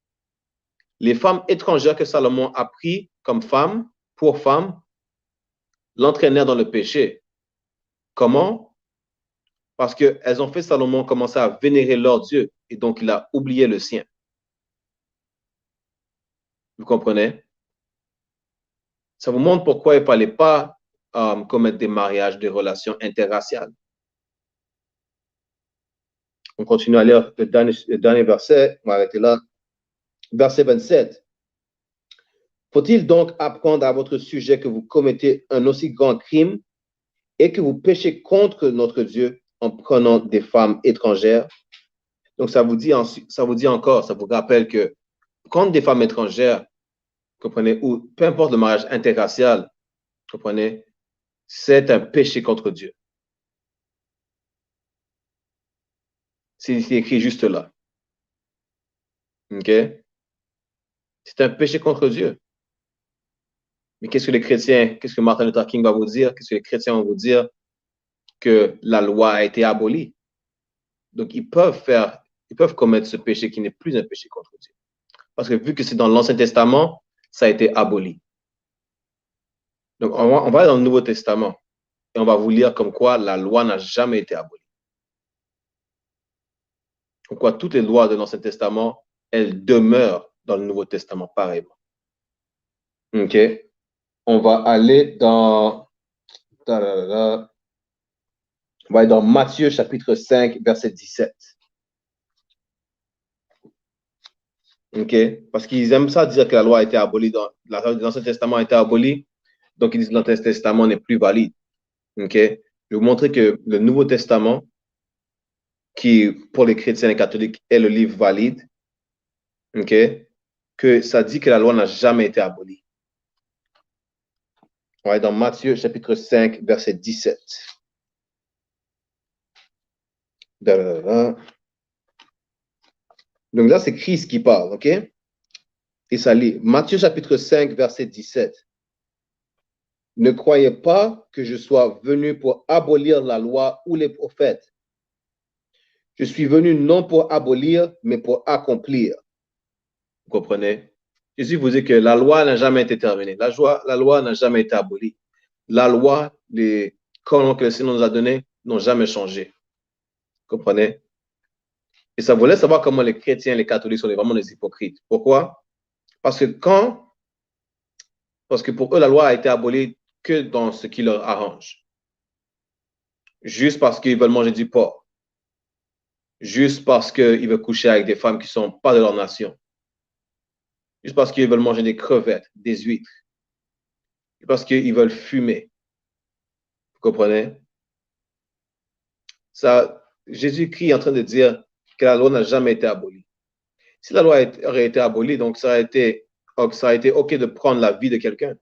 les femmes étrangères que Salomon a pris comme femmes, pour femmes, l'entraînèrent dans le péché. Comment? Parce qu'elles ont fait Salomon commencer à vénérer leur Dieu et donc il a oublié le sien. Vous comprenez? Ça vous montre pourquoi il ne fallait pas commettre des mariages, des relations interraciales. On continue à lire le dernier verset. On va arrêter là. Verset 27. Faut-il donc apprendre à votre sujet que vous commettez un aussi grand crime et que vous péchez contre notre Dieu en prenant des femmes étrangères? Donc, ça vous dit encore, ça vous rappelle que prendre des femmes étrangères, comprenez, ou peu importe le mariage interracial, comprenez, c'est un péché contre Dieu. C'est écrit juste là. OK? C'est un péché contre Dieu. Mais qu'est-ce que Martin Luther King va vous dire? Qu'est-ce que les chrétiens vont vous dire? Que la loi a été abolie. Donc, ils peuvent commettre ce péché qui n'est plus un péché contre Dieu. Parce que vu que c'est dans l'Ancien Testament, ça a été aboli. Donc, on va aller dans le Nouveau Testament et on va vous lire comme quoi la loi n'a jamais été abolie. Comme quoi toutes les lois de l'Ancien Testament, elles demeurent dans le Nouveau Testament pareillement. OK? On va aller dans On va aller dans Matthieu chapitre 5, verset 17. OK? Parce qu'ils aiment ça dire que la loi a été abolie, l'Ancien Testament a été aboli, donc ils disent que l'Ancien Testament n'est plus valide. OK? Je vais vous montrer que le Nouveau Testament, qui pour les chrétiens et les catholiques est le livre valide, OK? Que ça dit que la loi n'a jamais été abolie. On va aller dans Matthieu chapitre 5, verset 17. Donc là, c'est Christ qui parle, OK? Et ça lit. Matthieu chapitre 5, verset 17. Ne croyez pas que je sois venu pour abolir la loi ou les prophètes. Je suis venu non pour abolir, mais pour accomplir. Vous comprenez? Jésus vous dit que la loi n'a jamais été terminée. La loi n'a jamais été abolie. La loi, les commandements que le Seigneur nous a donnés n'ont jamais changé. Vous comprenez? Et ça voulait savoir comment les chrétiens, les catholiques sont vraiment des hypocrites. Pourquoi? Parce que pour eux, la loi a été abolie que dans ce qui leur arrange. Juste parce qu'ils veulent manger du porc. Juste parce qu'ils veulent coucher avec des femmes qui ne sont pas de leur nation. Juste parce qu'ils veulent manger des crevettes, des huîtres. Juste parce qu'ils veulent fumer. Vous comprenez? Ça, Jésus-Christ est en train de dire que la loi n'a jamais été abolie. Si la loi aurait été abolie, donc ça a été OK de prendre la vie de quelqu'un.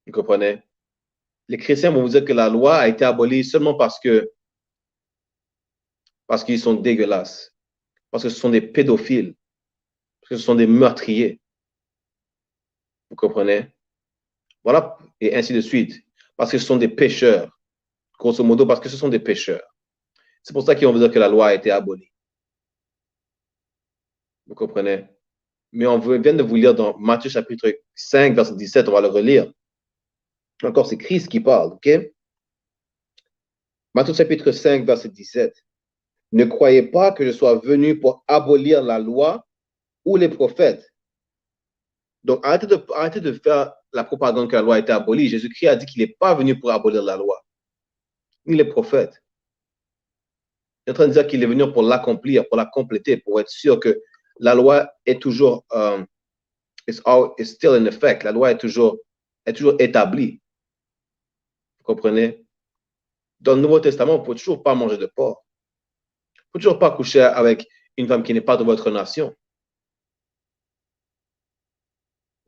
Vous comprenez? Les chrétiens vont vous dire que la loi a été abolie seulement parce qu'ils sont dégueulasses, parce que ce sont des pédophiles, parce que ce sont des meurtriers. Vous comprenez? Voilà, et ainsi de suite. Parce que ce sont des pécheurs. Grosso modo, parce que ce sont des pécheurs. C'est pour ça qu'ils vont vous dire que la loi a été abolie. Vous comprenez? Mais on vient de vous lire dans Matthieu chapitre 5, verset 17, on va le relire. Encore, c'est Christ qui parle, OK? Matthieu chapitre 5, verset 17. Ne croyez pas que je sois venu pour abolir la loi ou les prophètes. Donc, arrêtez de faire la propagande que la loi a été abolie. Jésus-Christ a dit qu'il n'est pas venu pour abolir la loi, ni les prophètes. Il est en train de dire qu'il est venu pour l'accomplir, pour la compléter, pour être sûr que la loi est toujours is still in effect. La loi est toujours établie. Vous comprenez? Dans le Nouveau Testament, on ne peut toujours pas manger de porc. On ne peut toujours pas coucher avec une femme qui n'est pas de votre nation.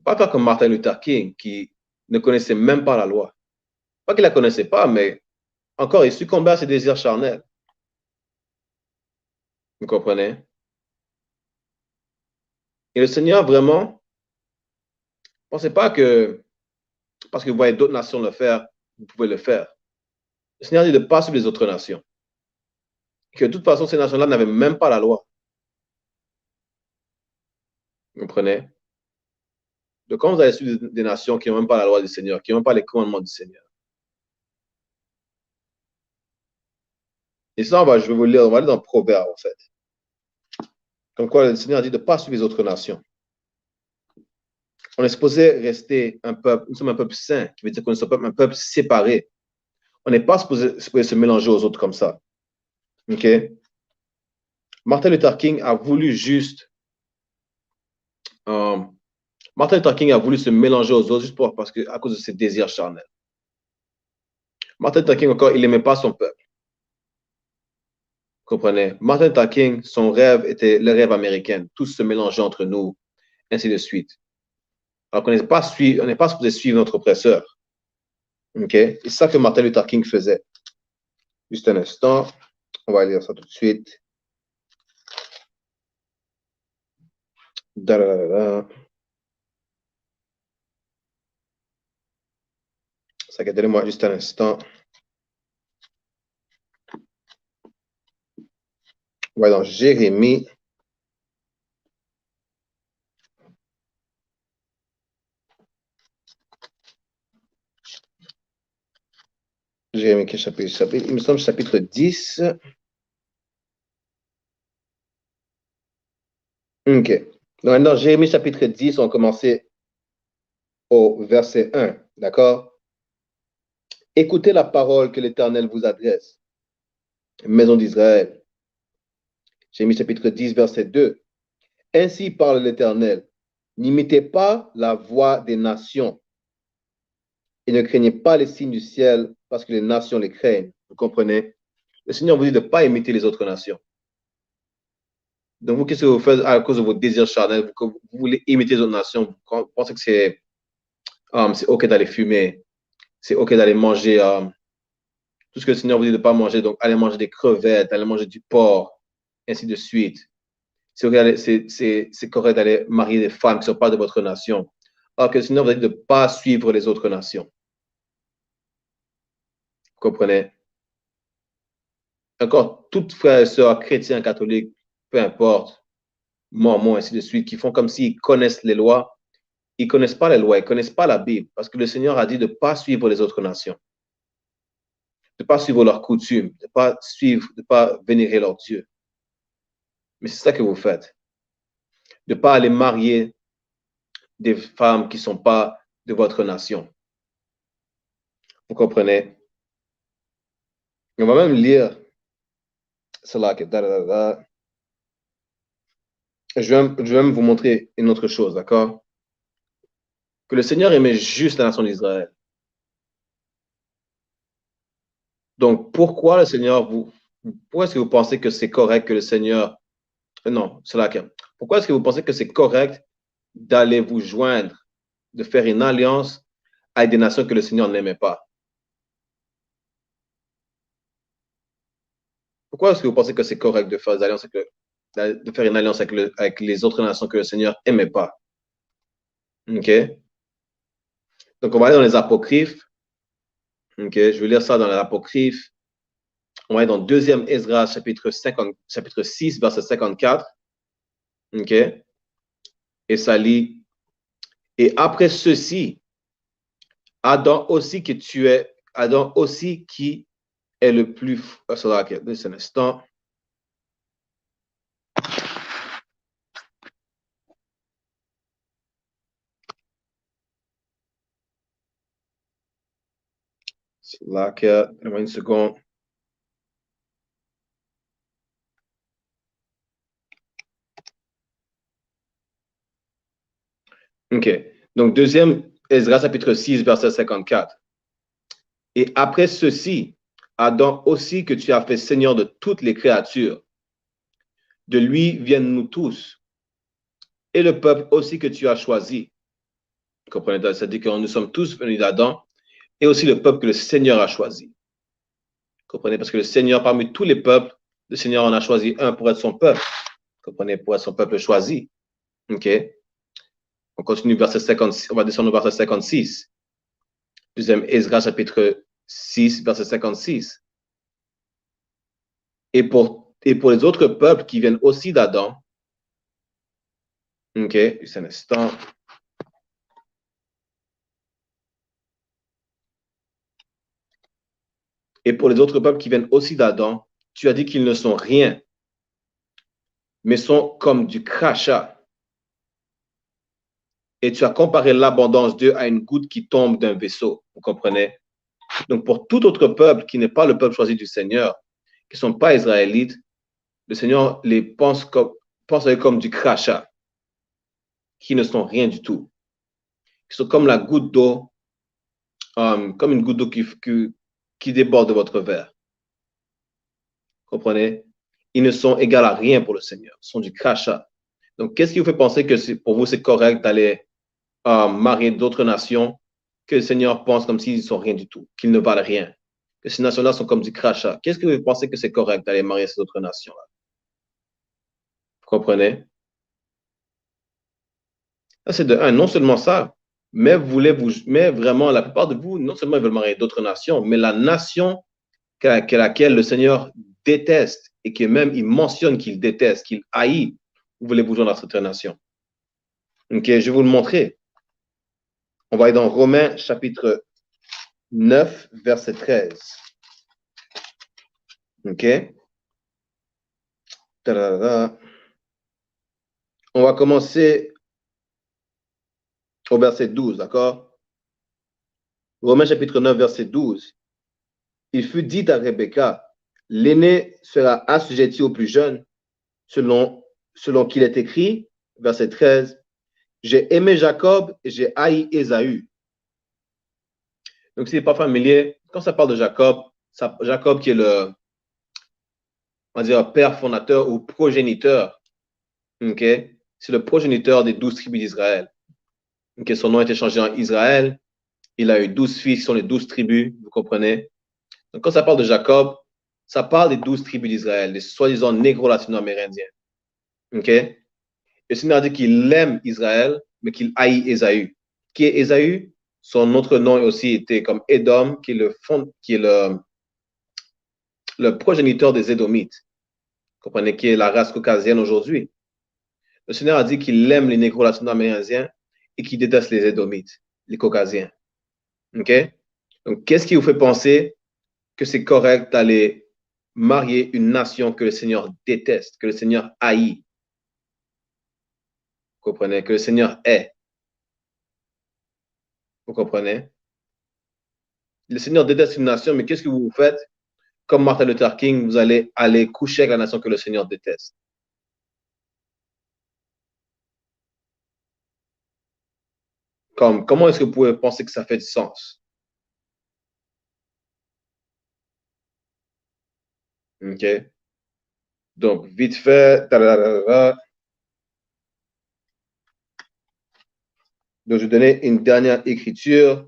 Pas faire comme Martin Luther King, qui ne connaissait même pas la loi. Pas qu'il ne la connaissait pas, mais encore, il succombait à ses désirs charnels. Vous comprenez? Et le Seigneur, vraiment, ne pensez pas que parce que vous voyez d'autres nations le faire, vous pouvez le faire. Le Seigneur dit de ne pas suivre les autres nations. Que de toute façon, ces nations-là n'avaient même pas la loi. Vous comprenez? Donc, quand vous allez suivre des nations qui n'ont même pas la loi du Seigneur, qui n'ont même pas les commandements du Seigneur. Et ça, je vais vous lire, on va aller dans Proverbe, en fait. Comme quoi, le Seigneur dit de ne pas suivre les autres nations. On est supposé rester un peuple, nous sommes un peuple saint, qui veut dire qu'on est un peuple séparé. On n'est pas supposé se mélanger aux autres comme ça. OK? Martin Luther King a voulu juste... Martin Luther King a voulu se mélanger aux autres juste à cause de ses désirs charnels. Martin Luther King, encore, il n'aimait pas son peuple. Vous comprenez? Martin Luther King, son rêve était le rêve américain. Tous se mélanger entre nous, ainsi de suite. Alors qu'on n'est pas supposé suivre notre oppresseur. OK? C'est ça que Martin Luther King faisait. Juste un instant. On va lire ça tout de suite. Ça, donnez-moi juste un instant. On va dans Jérémie. Jérémie, quel chapitre? Il me semble chapitre 10. OK. Donc, dans Jérémie chapitre 10, on va commencer au verset 1. D'accord? Écoutez la parole que l'Éternel vous adresse, maison d'Israël. Jérémie chapitre 10, verset 2. Ainsi parle l'Éternel. N'imitez pas la voix des nations et ne craignez pas les signes du ciel parce que les nations les craignent. Vous comprenez? Le Seigneur vous dit de ne pas imiter les autres nations. Donc, vous, qu'est-ce que vous faites à cause de vos désirs charnels? Vous voulez imiter les autres nations. Vous pensez que c'est OK d'aller fumer, c'est OK d'aller manger tout ce que le Seigneur vous dit de ne pas manger. Donc, allez manger des crevettes, allez manger du porc, ainsi de suite. C'est correct d'aller marier des femmes qui ne sont pas de votre nation. Alors que le Seigneur vous dit de ne pas suivre les autres nations. Vous comprenez? Encore, toutes frères et sœurs chrétiens, catholiques, peu importe, mormons, ainsi de suite, qui font comme s'ils connaissent les lois. Ils ne connaissent pas les lois, ils ne connaissent pas la Bible, parce que le Seigneur a dit de ne pas suivre les autres nations, de ne pas suivre leurs coutumes, de ne pas vénérer leur Dieu. Mais c'est ça que vous faites. De ne pas aller marier des femmes qui ne sont pas de votre nation. Vous comprenez? On va même lire cela. Je vais même vous montrer une autre chose, d'accord? Que le Seigneur aimait juste la nation d'Israël. Donc, pourquoi le Seigneur pourquoi est-ce que vous pensez que c'est correct que le Seigneur, non, c'est là. Pourquoi est-ce que vous pensez que c'est correct d'aller vous joindre, de faire une alliance avec des nations que le Seigneur n'aimait pas? Pourquoi est-ce que vous pensez que c'est correct de faire une alliance avec les autres nations que le Seigneur n'aimait pas? OK? Donc, on va aller dans les apocryphes. OK? Je vais lire ça dans les apocryphes. On va aller dans 2e Esdras, chapitre 6, verset 54. OK? Et ça lit. Et après ceci, Adam aussi qui est le plus. C'est un instant. C'est là que. Une seconde. OK. Donc, 2e Esdras, chapitre 6, verset 54. Et après ceci, Adam aussi que tu as fait Seigneur de toutes les créatures, de lui viennent nous tous, et le peuple aussi que tu as choisi. Vous comprenez? C'est-à-dire que nous sommes tous venus d'Adam, et aussi le peuple que le Seigneur a choisi. Vous comprenez? Parce que le Seigneur, parmi tous les peuples, le Seigneur en a choisi un pour être son peuple. Vous comprenez? Pour être son peuple choisi. OK? On continue verset 56, on va descendre au verset 56. 2e Esdras, chapitre 6, verset 56. Et pour les autres peuples qui viennent aussi d'Adam, OK, juste un instant. Et pour les autres peuples qui viennent aussi d'Adam, tu as dit qu'ils ne sont rien, mais sont comme du crachat. Et tu as comparé l'abondance d'eux à une goutte qui tombe d'un vaisseau. Vous comprenez? Donc, pour tout autre peuple qui n'est pas le peuple choisi du Seigneur, qui ne sont pas israélites, le Seigneur les pense à eux comme du crachat, qui ne sont rien du tout. Qui sont comme la goutte d'eau, comme une goutte d'eau qui déborde de votre verre. Vous comprenez? Ils ne sont égaux à rien pour le Seigneur. Ils sont du crachat. Donc, qu'est-ce qui vous fait penser que pour vous, c'est correct d'aller marier d'autres nations que le Seigneur pense comme s'ils ne sont rien du tout, qu'ils ne valent rien, que ces nations-là sont comme du crachat? Qu'est-ce que vous pensez que c'est correct d'aller marier ces autres nations-là? Vous comprenez? Ça, c'est de un. Non seulement ça, mais vraiment, la plupart de vous, non seulement ils veulent marier d'autres nations, mais la nation laquelle le Seigneur déteste et que même il mentionne qu'il déteste, qu'il haït, vous voulez vous joindre à cette nation. OK, je vais vous le montrer. On va aller dans Romains chapitre 9, verset 13. OK? On va commencer au verset 12, d'accord? Romains chapitre 9, verset 12. Il fut dit à Rebecca, l'aîné sera assujetti au plus jeune, selon qu'il est écrit, verset 13, j'ai aimé Jacob et j'ai haï Ésaü. Donc, si n'est pas familier, quand ça parle de Jacob, Jacob qui est le, on va dire, père fondateur ou progéniteur, okay? C'est le progéniteur des 12 tribus d'Israël. Okay? Son nom a été changé en Israël. Il a eu 12 fils, qui sont les 12 tribus, vous comprenez? Donc, quand ça parle de Jacob, ça parle des 12 tribus d'Israël, des soi-disant négro-latino-amérindiens. Okay? Le Seigneur a dit qu'il aime Israël, mais qu'il haït Ésaü. Qui est Ésaü? Son autre nom aussi était comme Édom, qui est le progéniteur des Édomites. Vous comprenez, qui est la race caucasienne aujourd'hui. Le Seigneur a dit qu'il aime les négro latino-amérindiens et qu'il déteste les Édomites, les caucasiens. OK? Donc, qu'est-ce qui vous fait penser que c'est correct d'aller marier une nation que le Seigneur déteste, que le Seigneur haït? Vous comprenez? Que le Seigneur hait. Vous comprenez? Le Seigneur déteste une nation, mais qu'est-ce que vous faites? Comme Martin Luther King, vous allez aller coucher avec la nation que le Seigneur déteste. Comment est-ce que vous pouvez penser que ça fait du sens? OK? Donc, vite fait. Donc, je vais donner une dernière écriture.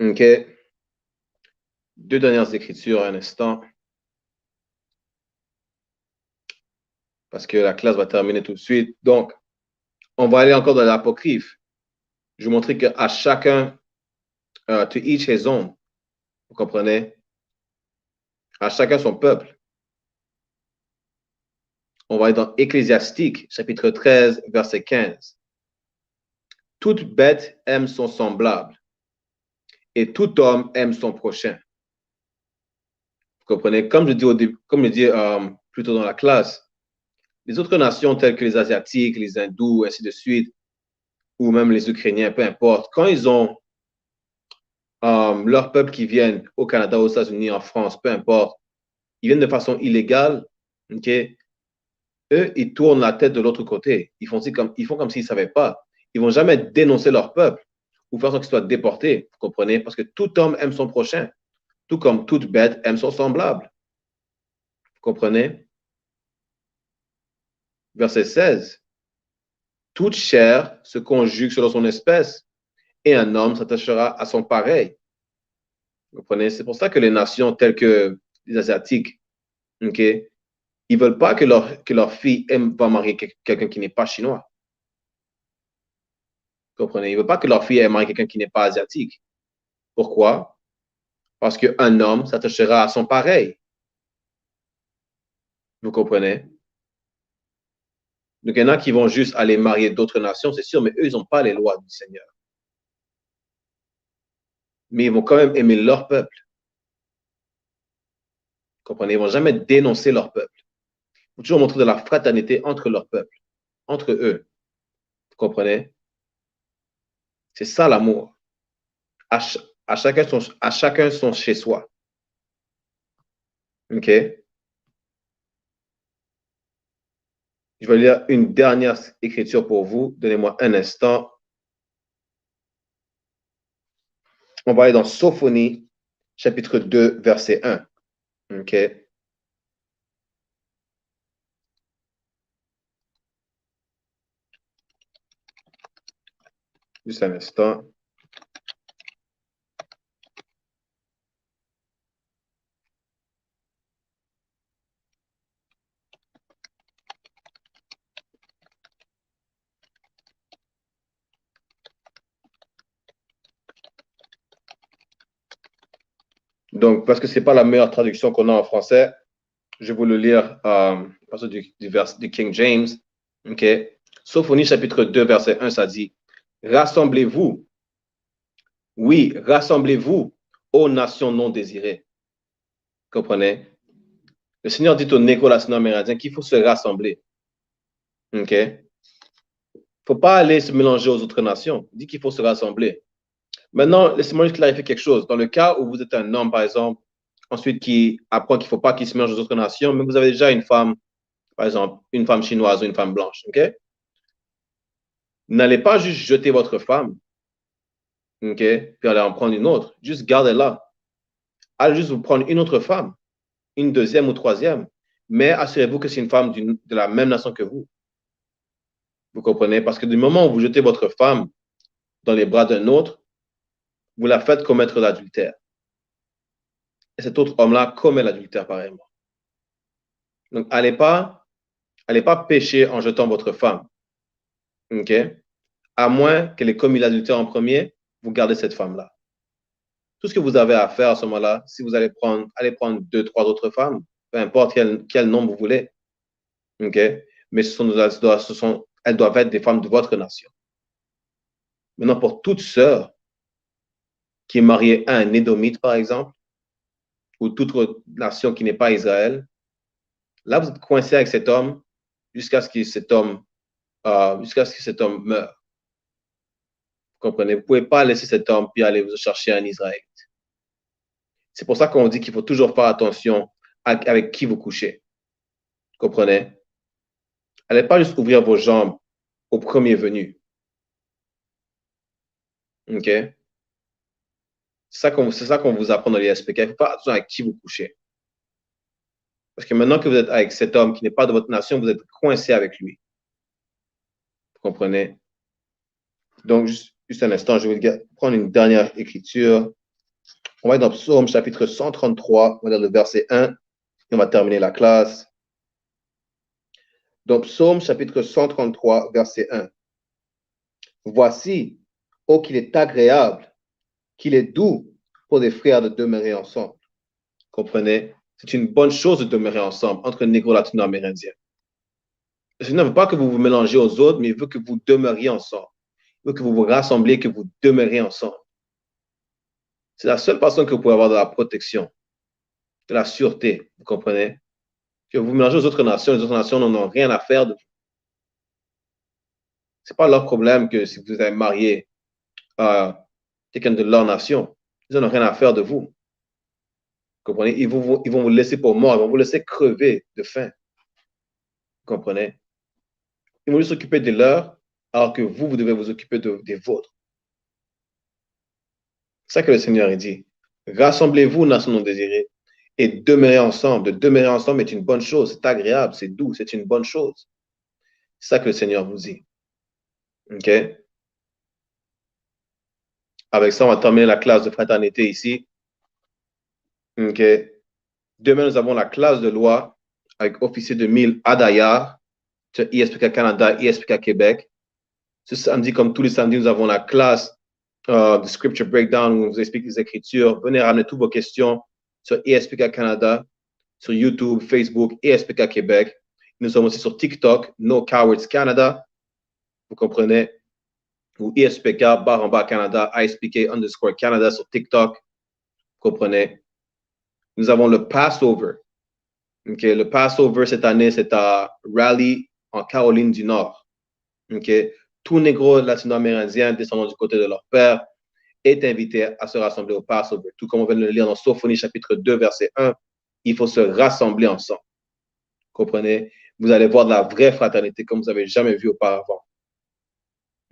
OK? Deux dernières écritures un instant. Parce que la classe va terminer tout de suite. Donc, on va aller encore dans l'apocryphe. Je vais vous montrer qu'à chacun, to each his own. Vous comprenez? À chacun son peuple. On va aller dans Ecclésiastique, chapitre 13, verset 15. Toute bête aime son semblable et tout homme aime son prochain. Vous comprenez? Comme je dis plus tôt dans la classe, les autres nations telles que les Asiatiques, les Hindous, ainsi de suite, ou même les Ukrainiens, peu importe, quand ils ont leur peuple qui viennent au Canada, aux États-Unis, en France, peu importe, ils viennent de façon illégale, ok? Eux, ils tournent la tête de l'autre côté. Ils font comme s'ils ne savaient pas. Ils ne vont jamais dénoncer leur peuple ou faire en sorte qu'ils soient déportés, vous comprenez? Parce que tout homme aime son prochain, tout comme toute bête aime son semblable. Vous comprenez? Verset 16. Toute chair se conjugue selon son espèce et un homme s'attachera à son pareil. Vous comprenez? C'est pour ça que les nations telles que les Asiatiques, ok, ils ne veulent pas que leur fille va marier quelqu'un qui n'est pas chinois. Vous comprenez? Ils ne veulent pas que leur fille marie quelqu'un qui n'est pas asiatique. Pourquoi? Parce qu'un homme s'attachera à son pareil. Vous comprenez? Donc, il y en a qui vont juste aller marier d'autres nations, c'est sûr, mais eux, ils n'ont pas les lois du Seigneur. Mais ils vont quand même aimer leur peuple. Vous comprenez? Ils ne vont jamais dénoncer leur peuple. Ils vont toujours montrer de la fraternité entre leur peuple, entre eux. Vous comprenez? C'est ça l'amour. À chacun son chez soi. OK? Je vais lire une dernière écriture pour vous. Donnez-moi un instant. On va aller dans Sophonie, chapitre 2, verset 1. OK? Juste un instant. Donc, parce que ce n'est pas la meilleure traduction qu'on a en français, je vais vous le lire à partir du King James. OK? Sophonie, chapitre 2, verset 1, ça dit « Rassemblez-vous, oui, rassemblez-vous, ô nations non désirées. » Comprenez? Le Seigneur dit aux négro-latino-amérindiens qu'il faut se rassembler. OK? Il ne faut pas aller se mélanger aux autres nations. Il dit qu'il faut se rassembler. Maintenant, laissez-moi juste clarifier quelque chose. Dans le cas où vous êtes un homme, par exemple, ensuite qui apprend qu'il ne faut pas qu'il se mélange aux autres nations, mais vous avez déjà une femme, par exemple, une femme chinoise ou une femme blanche, OK? N'allez pas juste jeter votre femme, OK? Puis aller en prendre une autre. Juste gardez-la. Allez juste vous prendre une autre femme, une deuxième ou troisième, mais assurez-vous que c'est une femme de la même nation que vous. Vous comprenez? Parce que du moment où vous jetez votre femme dans les bras d'un autre, vous la faites commettre l'adultère. Et cet autre homme-là commet l'adultère pareillement. Donc, allez pas pécher en jetant votre femme. OK? À moins qu'elle ait commis l'adultère en premier, vous gardez cette femme-là. Tout ce que vous avez à faire à ce moment-là, si vous allez prendre 2, 3 autres femmes, peu importe quel nombre vous voulez. OK? Mais elles doivent être des femmes de votre nation. Maintenant, pour toute sœur qui est mariée à un Édomite, par exemple, ou toute autre nation qui n'est pas Israël, là, vous êtes coincé avec cet homme jusqu'à ce que cet homme meure. Vous comprenez? Vous ne pouvez pas laisser cet homme puis aller vous chercher un Israélite. C'est pour ça qu'on dit qu'il faut toujours faire attention avec qui vous couchez. Vous comprenez? Allez pas juste ouvrir vos jambes au premier venu. OK? C'est ça qu'on vous apprend dans les SPK. Il faut faire attention avec qui vous couchez. Parce que maintenant que vous êtes avec cet homme qui n'est pas de votre nation, vous êtes coincé avec lui. Vous comprenez? Donc, juste un instant, je vais prendre une dernière écriture. On va être dans Psaume chapitre 133, on va lire le verset 1, et on va terminer la classe. Donc, Psaume chapitre 133, verset 1. Voici, oh, qu'il est agréable, qu'il est doux pour les frères de demeurer ensemble. Comprenez? C'est une bonne chose de demeurer ensemble entre négro-latino-amérindiens. Le Seigneur ne veut pas que vous vous mélangez aux autres, mais il veut que vous demeuriez ensemble. Il veut que vous vous rassemblez, que vous demeurez ensemble. C'est la seule façon que vous pouvez avoir de la protection, de la sûreté, vous comprenez? Que vous mélangez aux autres nations, les autres nations n'en ont rien à faire de vous. Ce n'est pas leur problème que si vous êtes marié à quelqu'un de leur nation, ils n'en ont rien à faire de vous. Vous comprenez? Ils vont vous laisser pour mort, ils vont vous laisser crever de faim. Vous comprenez? Ils vont juste s'occuper de leurs, alors que vous devez vous occuper des vôtres. C'est ça que le Seigneur dit. Rassemblez-vous, nations non désirées, et demeurez ensemble. De demeurer ensemble est une bonne chose. C'est agréable, c'est doux, c'est une bonne chose. C'est ça que le Seigneur vous dit. OK? Avec ça, on va terminer la classe de fraternité ici. OK? Demain, nous avons la classe de loi avec officier de 1000 Adayar, sur ISPK Canada, ISPK Québec. Ce samedi, comme tous les samedis, nous avons la classe de Scripture Breakdown où on vous explique les Écritures. Venez ramener toutes vos questions sur ISPK Canada, sur YouTube, Facebook, ISPK Québec. Nous sommes aussi sur TikTok, No Cowards Canada. Vous comprenez? Ou ISPK, Canada, ISPK _Canada sur TikTok. Vous comprenez? Nous avons le Passover. Okay? Le Passover cette année, c'est à Raleigh, en Caroline du Nord. Okay? Tout négro latino-amérindien descendant du côté de leur père est invité à se rassembler au Passover. Tout comme on vient de le lire dans Sophonie chapitre 2, verset 1, il faut se rassembler ensemble. Comprenez? Vous allez voir de la vraie fraternité comme vous n'avez jamais vu auparavant.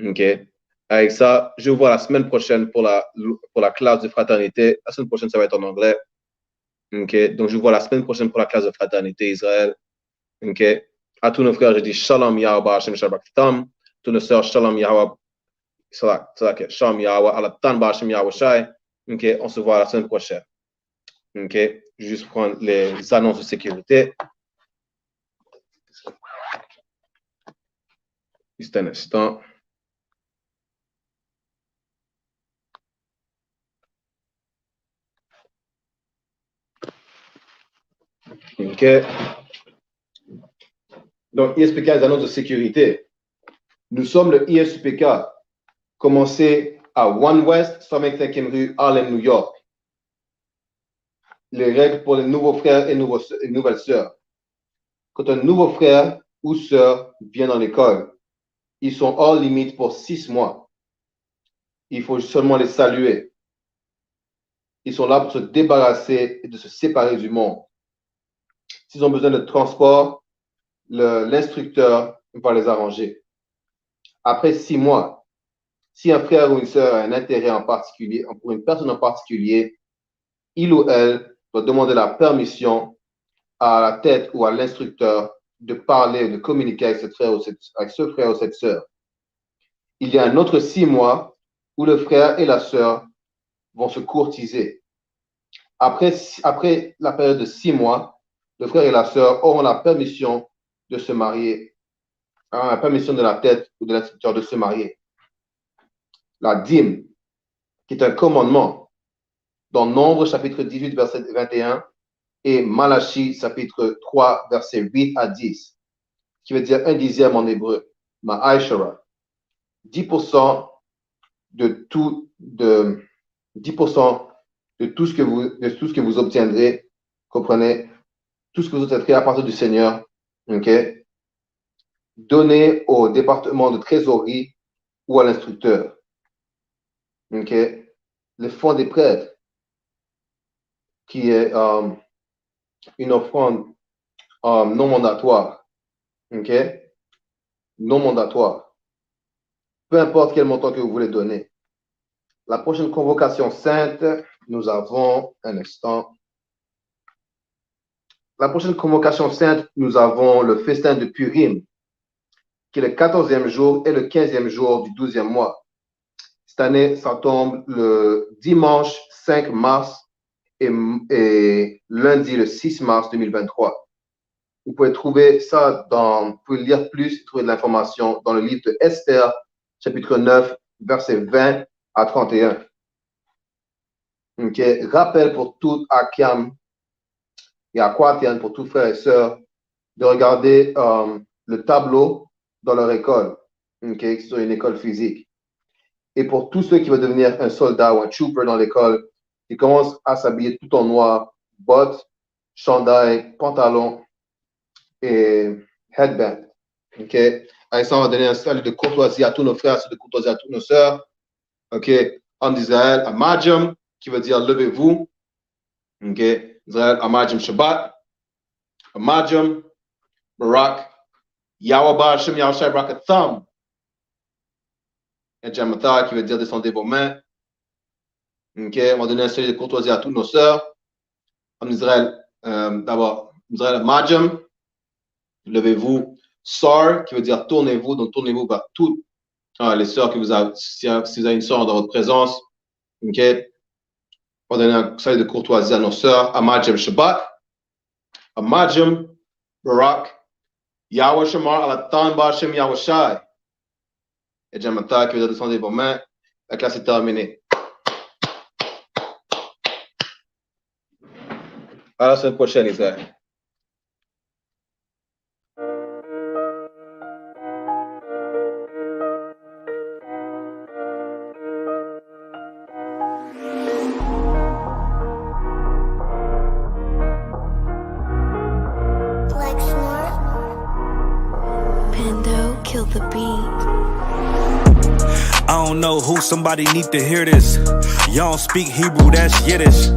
OK? Avec ça, je vous vois la semaine prochaine pour la classe de fraternité. La semaine prochaine, ça va être en anglais. OK? Donc, je vous vois la semaine prochaine pour la classe de fraternité Israël. OK? À tous nos frères, je dis Shalom Yahweh Hashem Shabbat Tam. Tous nos sœurs, Shalom Yahweh. Shalom Yahweh Alatan Hashem Yahweh Shai. OK? On se voit la semaine prochaine. OK? Juste prendre les annonces de sécurité. Juste un instant. OK. Donc, ISPK, les annonces de sécurité. Nous sommes le ISPK, commencé à One West, 125e rue, Harlem, New York. Les règles pour les nouveaux frères et nouvelles sœurs. Quand un nouveau frère ou sœur vient dans l'école, ils sont hors limite pour 6 mois. il faut seulement les saluer. Ils sont là pour se débarrasser et de se séparer du monde. S'ils ont besoin de transport, l'instructeur va les arranger. Après 6 mois, si un frère ou une sœur a un intérêt en particulier, pour une personne en particulier, il ou elle doit demander la permission à la tête ou à l'instructeur de parler, de communiquer avec ce frère ou cette sœur. Il y a un autre 6 mois où le frère et la sœur vont se courtiser. Après la période de 6 mois, le frère et la sœur auront la permission de se marier, la permission de la tête ou de l'instructeur de se marier. La dîme, qui est un commandement, dans Nombre chapitre 18, verset 21, et Malachie chapitre 3, verset 8 à 10, qui veut dire 1/10 en hébreu, Ma'aishara. 10% de tout ce que vous obtiendrez, comprenez, tout ce que vous obtiendrez à partir du Seigneur, ok, donnez au département de trésorerie ou à l'instructeur, ok, le fonds des prêtres, qui est une offrande non mandatoire, ok, non mandatoire. Peu importe quel montant que vous voulez donner. La prochaine convocation sainte, nous avons un instant. La prochaine convocation sainte, nous avons le festin de Purim, qui est le 14e jour et le 15e jour du 12e mois. Cette année, ça tombe le dimanche 5 mars et lundi le 6 mars 2023. Vous pouvez trouver ça vous pouvez lire plus, trouver de l'information dans le livre de Esther, chapitre 9, verset 20 à 31. Ok, rappel pour tout Akiam et Aquatian, pour tous frères et sœurs, de regarder le tableau dans leur école, ok, sur une école physique. Et pour tous ceux qui veulent devenir un soldat ou un trooper dans l'école, ils commencent à s'habiller tout en noir, bottes, chandail, pantalon et headband. Ok, avec ça, on va donner un salut de courtoisie à tous nos frères, de courtoisie à toutes nos sœurs. Ok, en Israël, Amadjam, qui veut dire levez-vous. Ok, Israël, Amadjam Shabbat. Amadjam, Barak, Yahweh Hashem Yahushai Barakatham. Et Jamata, qui veut dire descendez vos mains. Ok, on va donner un salut de courtoisie à toutes nos sœurs. En Israël, d'abord, Israël, Amadjam, levez-vous. Sar, qui veut dire tournez-vous, donc tournez-vous vers toutes les sœurs que vous avez, si vous avez une sœur dans votre présence, ok, on va donner un salut de courtoisie à nos sœurs, Amadjam Shabbat, Amadjam, Barak, Yahweh Shamar, Alatan Bashem Yahushai, et Jamata, qui veut dire descendre vos mains, la classe est terminée. À la semaine prochaine, Israël. I don't know who, somebody need to hear this. Y'all don't speak Hebrew, that's Yiddish.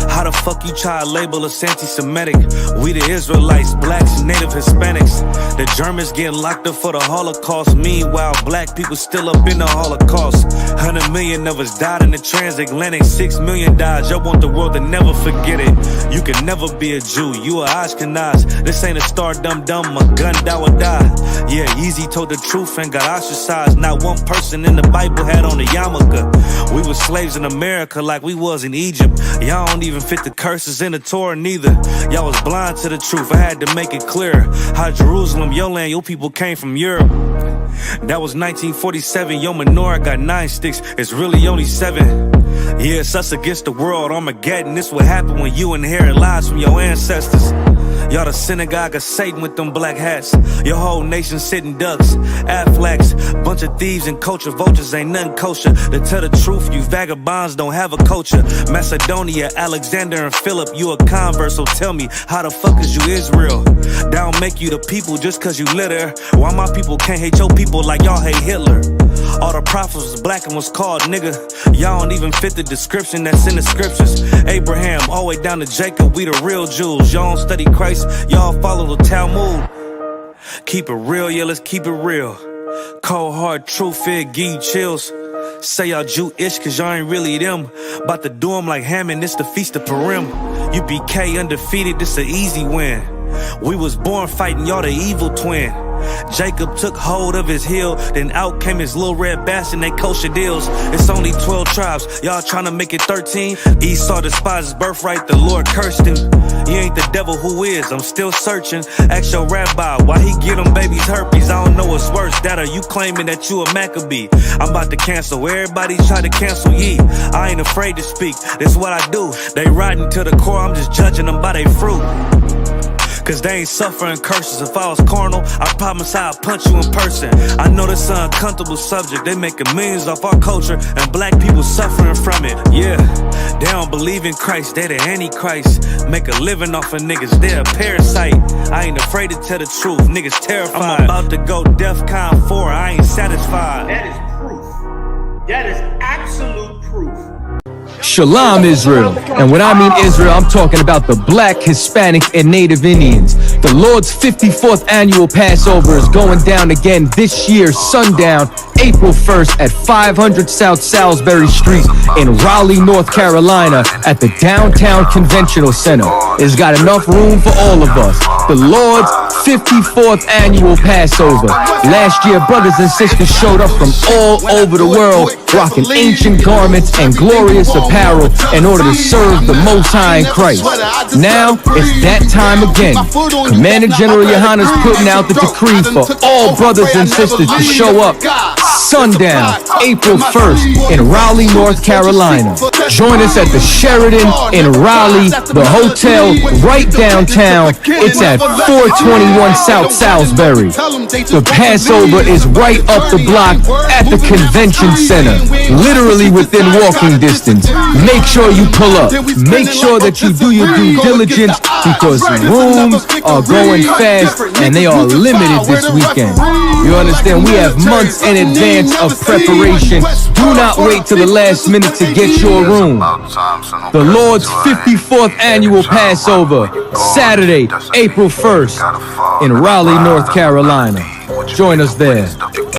How the fuck you try to label us anti-Semitic? We the Israelites, blacks, native Hispanics. The Germans getting locked up for the Holocaust. Meanwhile, black people still up in the Holocaust. 100 million of us died in the transatlantic. 6 million died, y'all want the world to never forget it. You can never be a Jew, you a Ashkenaz. This ain't a star dum-dum, a gun thou would die. Yeah, Yeezy told the truth and got ostracized. Not one person in the Bible had on a yarmulke. We were slaves in America like we was in Egypt. Y'all don't even fit the curses in the Torah neither. Y'all was blind to the truth, I had to make it clear. How Jerusalem, your land, your people came from Europe. That was 1947, your menorah got 9 sticks, it's really only 7. Yeah, it's us against the world, Armageddon. This what happened when you inherit lies from your ancestors. Y'all the synagogue of Satan with them black hats. Your whole nation sitting ducks, Aflacs. Bunch of thieves and culture vultures, ain't nothing kosher. To tell the truth, you vagabonds don't have a culture. Macedonia, Alexander and Philip, you a convert, so tell me, how the fuck is you Israel? That don't make you the people just cause you litter. Why my people can't hate your people like y'all hate Hitler? All the prophets was black and was called nigga. Y'all don't even fit the description that's in the scriptures. Abraham, all the way down to Jacob, we the real Jews. Y'all don't study Christ, y'all follow the Talmud. Keep it real, yeah, let's keep it real. Cold hard truth, it give you chills. Say y'all Jewish cause y'all ain't really them. About to do them like Hammond, it's the Feast of Purim. UPK undefeated, this an easy win. We was born fighting, y'all the evil twin. Jacob took hold of his heel, then out came his little red bastard and they kosher deals. It's only 12 tribes, y'all trying to make it 13. Esau despised his birthright, the Lord cursed him. You ain't the devil, who is? I'm still searching. Ask your rabbi, why he get them babies herpes? I don't know what's worse, that or you claiming that you a Maccabee. I'm about to cancel, everybody try to cancel ye. I ain't afraid to speak, that's what I do. They riding to the core, I'm just judging them by their fruit. Cause they ain't suffering curses. If I was carnal, I promise I'd punch you in person. I know this an uncomfortable subject. They making millions off our culture and black people suffering from it. Yeah, they don't believe in Christ, they the Antichrist. Make a living off of niggas, they a parasite. I ain't afraid to tell the truth, niggas terrified. I'm about to go DEFCON 4, I ain't satisfied. That is proof. That is absolute proof. Shalom, Israel. And when I mean Israel, I'm talking about the Black, Hispanic, and Native Indians. The Lord's 54th annual Passover is going down again this year, sundown, April 1st at 500 South Salisbury Street in Raleigh, North Carolina at the Downtown Conventional Center. It's got enough room for all of us. The Lord's 54th annual Passover. Last year, brothers and sisters showed up from all over the world, rocking ancient garments and glorious apparel in order to serve the Most High in Christ. Now, it's that time again. Commander General Yohana's putting out the decree for all brothers and sisters to show up sundown, April 1st in Raleigh, North Carolina. Join us at the Sheraton in Raleigh, the hotel right downtown. It's at 421 South Salisbury. The Passover is right up the block at the Convention Center, literally within walking distance. Make sure you pull up. Make sure that you do your due diligence because rooms are going fast and they are limited this weekend. You understand? We have months in advance of preparation. Do not wait till the last minute to get your room. The Lord's 54th annual Passover, Saturday, April 1st in Raleigh, North Carolina. Join us there.